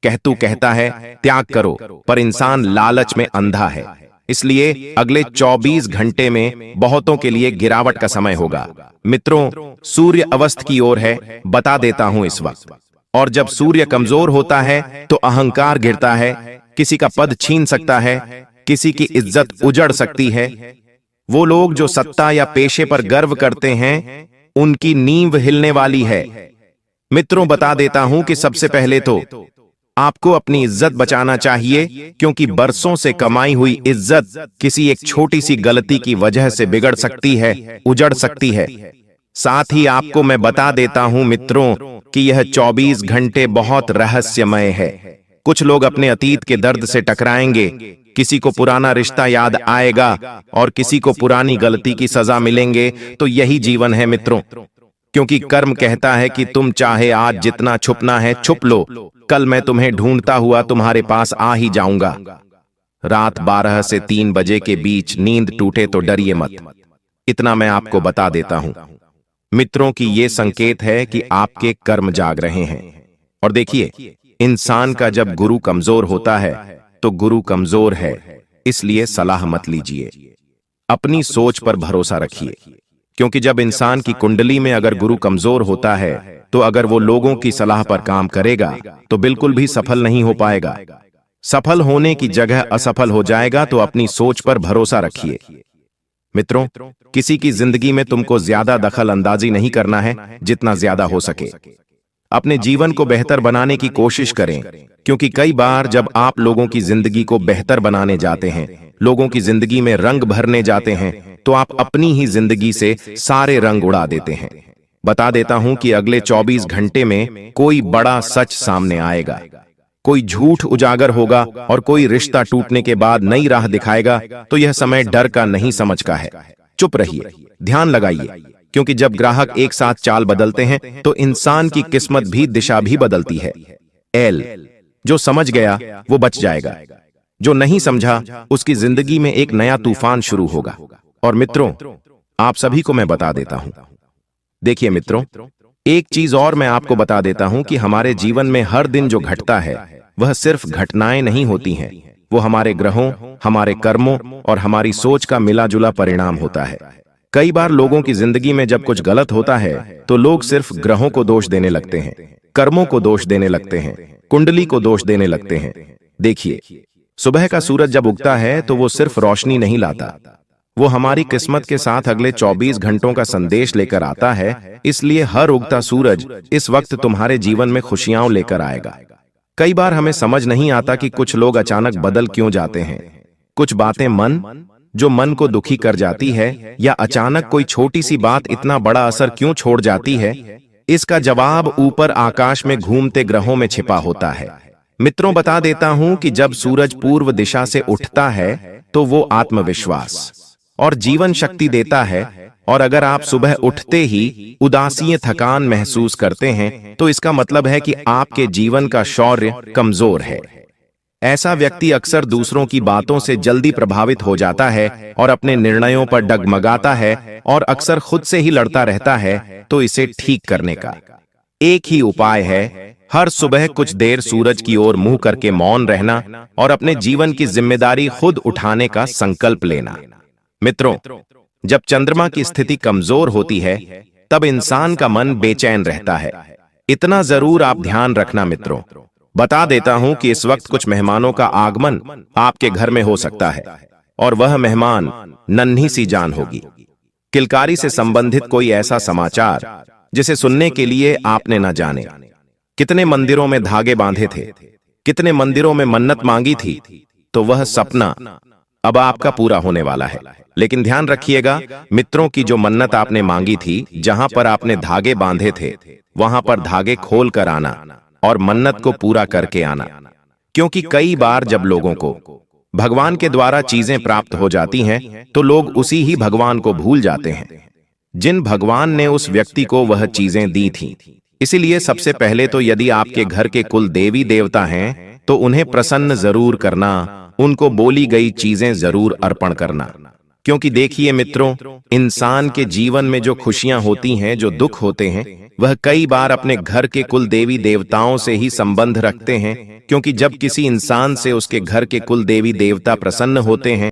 केतु कहता है त्याग करो, पर इंसान लालच में अंधा है। इसलिए अगले 24 घंटे में बहुतों के लिए गिरावट का समय होगा। मित्रों, सूर्य अस्त की ओर है, बता देता हूं इस वक्त। और जब सूर्य कमजोर होता है तो अहंकार गिरता है, किसी का पद छीन सकता है, किसी की इज्जत उजड़ सकती है। वो लोग जो सत्ता या पेशे पर गर्व करते हैं, उनकी नींव हिलने वाली है। मित्रों, बता देता हूं कि सबसे पहले तो आपको अपनी इज्जत बचाना चाहिए, क्योंकि बरसों से कमाई हुई इज्जत किसी एक छोटी सी गलती की वजह से बिगड़ सकती है, उजड़ सकती है। साथ ही आपको मैं बता देता हूं मित्रों कि यह 24 घंटे बहुत रहस्यमय है। कुछ लोग अपने अतीत के दर्द से टकराएंगे, किसी को पुराना रिश्ता याद आएगा और किसी को पुरानी गलती की सजा मिलेंगे। तो यही जीवन है मित्रों, क्योंकि कर्म कहता है कि तुम चाहे आज जितना छुपना है छुप लो, कल मैं तुम्हें ढूंढता हुआ तुम्हारे पास आ ही जाऊंगा। रात 12 से 3 बजे के बीच नींद टूटे तो डरिए मत। इतना मैं आपको बता देता हूं मित्रों कि ये संकेत है कि आपके कर्म जाग रहे हैं। और देखिए, इंसान का जब गुरु कमजोर होता है तो गुरु कमजोर है, इसलिए सलाह मत लीजिए। अपनी सोच पर भरोसा रखिए, क्योंकि जब इंसान की कुंडली में अगर गुरु कमजोर होता है तो अगर वो लोगों की सलाह पर काम करेगा तो बिल्कुल भी सफल नहीं हो पाएगा। सफल होने की जगह असफल हो जाएगा। तो अपनी सोच पर भरोसा रखिए। मित्रों, किसी की जिंदगी में तुमको ज्यादा दखल अंदाजी नहीं करना है जितना ज्यादा हो सके। अपने जीवन को बेहतर बनाने की कोशिश करें, क्योंकि कई बार जब आप लोगों की जिंदगी को बेहतर बनाने जाते हैं, लोगों की जिंदगी में रंग भरने जाते हैं, तो आप अपनी ही जिंदगी से सारे रंग उड़ा देते हैं। बता देता हूं कि अगले 24 घंटे में कोई बड़ा सच सामने आएगा, कोई झूठ उजागर होगा और कोई रिश्ता टूटने के बाद नई राह दिखाएगा। तो यह समय डर का नहीं, समझ का है। चुप रहिए, ध्यान लगाइए, क्योंकि जब ग्राहक एक साथ चाल बदलते हैं तो इंसान की किस्मत भी, दिशा भी बदलती है। जो समझ गया वो बच जाएगा, जो नहीं समझा उसकी जिंदगी में एक नया तूफान शुरू होगा। और मित्रों, आप सभी को मैं बता देता हूं, देखिए मित्रों, एक चीज और मैं आपको बता देता हूं कि हमारे जीवन में हर दिन जो घटता है वह सिर्फ घटनाएं नहीं होती हैं, वो हमारे ग्रहों, हमारे कर्मों और हमारी सोच का मिला जुला परिणाम होता है। कई बार लोगों की जिंदगी में जब कुछ गलत होता है तो लोग सिर्फ ग्रहों को दोष देने लगते हैं, कर्मों को दोष देने लगते हैं, कुंडली को दोष देने लगते हैं। देखिए, सुबह का सूरज जब उगता है तो वो सिर्फ रोशनी नहीं लाता, वो हमारी किस्मत के साथ अगले 24 घंटों का संदेश लेकर आता है। इसलिए हर उगता सूरज इस वक्त तुम्हारे जीवन में खुशियां लेकर आएगा। कई बार हमें समझ नहीं आता कि कुछ लोग अचानक बदल क्यों जाते हैं। कुछ बातें जो मन को दुखी कर जाती है, या अचानक कोई छोटी सी बात इतना बड़ा असर क्यों छोड़ जाती है, इसका जवाब ऊपर आकाश में घूमते ग्रहों में छिपा होता है। मित्रों, बता देता हूं कि जब सूरज पूर्व दिशा से उठता है तो वो आत्मविश्वास और जीवन शक्ति देता है। और अगर आप सुबह उठते ही उदासी, थकान महसूस करते हैं तो इसका मतलब है कि आपके जीवन का शौर्य कमजोर है। ऐसा व्यक्ति अक्सर दूसरों की बातों से जल्दी प्रभावित हो जाता है और अपने निर्णयों पर डगमगाता है और अक्सर खुद से ही लड़ता रहता है। तो इसे ठीक करने का एक ही उपाय है, हर सुबह कुछ देर सूरज की ओर मुंह करके मौन रहना और अपने जीवन की जिम्मेदारी खुद उठाने का संकल्प लेना। मित्रों, जब चंद्रमा की स्थिति कमजोर होती है तब इंसान का मन बेचैन रहता है। इतना जरूर आप ध्यान रखना मित्रों। बता देता हूं कि इस वक्त कुछ मेहमानों का आगमन आपके घर में हो सकता है, और वह मेहमान नन्ही सी जान होगी। किलकारी से संबंधित कोई ऐसा समाचार जिसे सुनने के लिए आपने न जाने। कितने मंदिरों में धागे बांधे थे, कितने मंदिरों में मन्नत मांगी थी, तो वह सपना अब आपका पूरा होने वाला है। लेकिन ध्यान रखिएगा मित्रों की जो मन्नत आपने मांगी थी, जहां पर आपने धागे बांधे थे, वहां पर धागे खोल कर आना और मन्नत को पूरा करके आना। क्योंकि कई बार जब लोगों को भगवान के द्वारा चीजें प्राप्त हो जाती हैं तो लोग उसी ही भगवान को भूल जाते हैं जिन भगवान ने उस व्यक्ति को वह चीजें दी थीं। इसीलिए सबसे पहले तो यदि आपके घर के कुल देवी देवता हैं तो उन्हें प्रसन्न जरूर करना, उनको बोली गई चीजें जरूर अर्पण करना। क्योंकि देखिए मित्रों, इंसान के जीवन में जो खुशियां होती हैं, जो दुख होते हैं, वह कई बार अपने घर के कुल देवी देवताओं से ही संबंध रखते हैं। क्योंकि जब किसी इंसान से उसके घर के कुल देवी देवता प्रसन्न होते हैं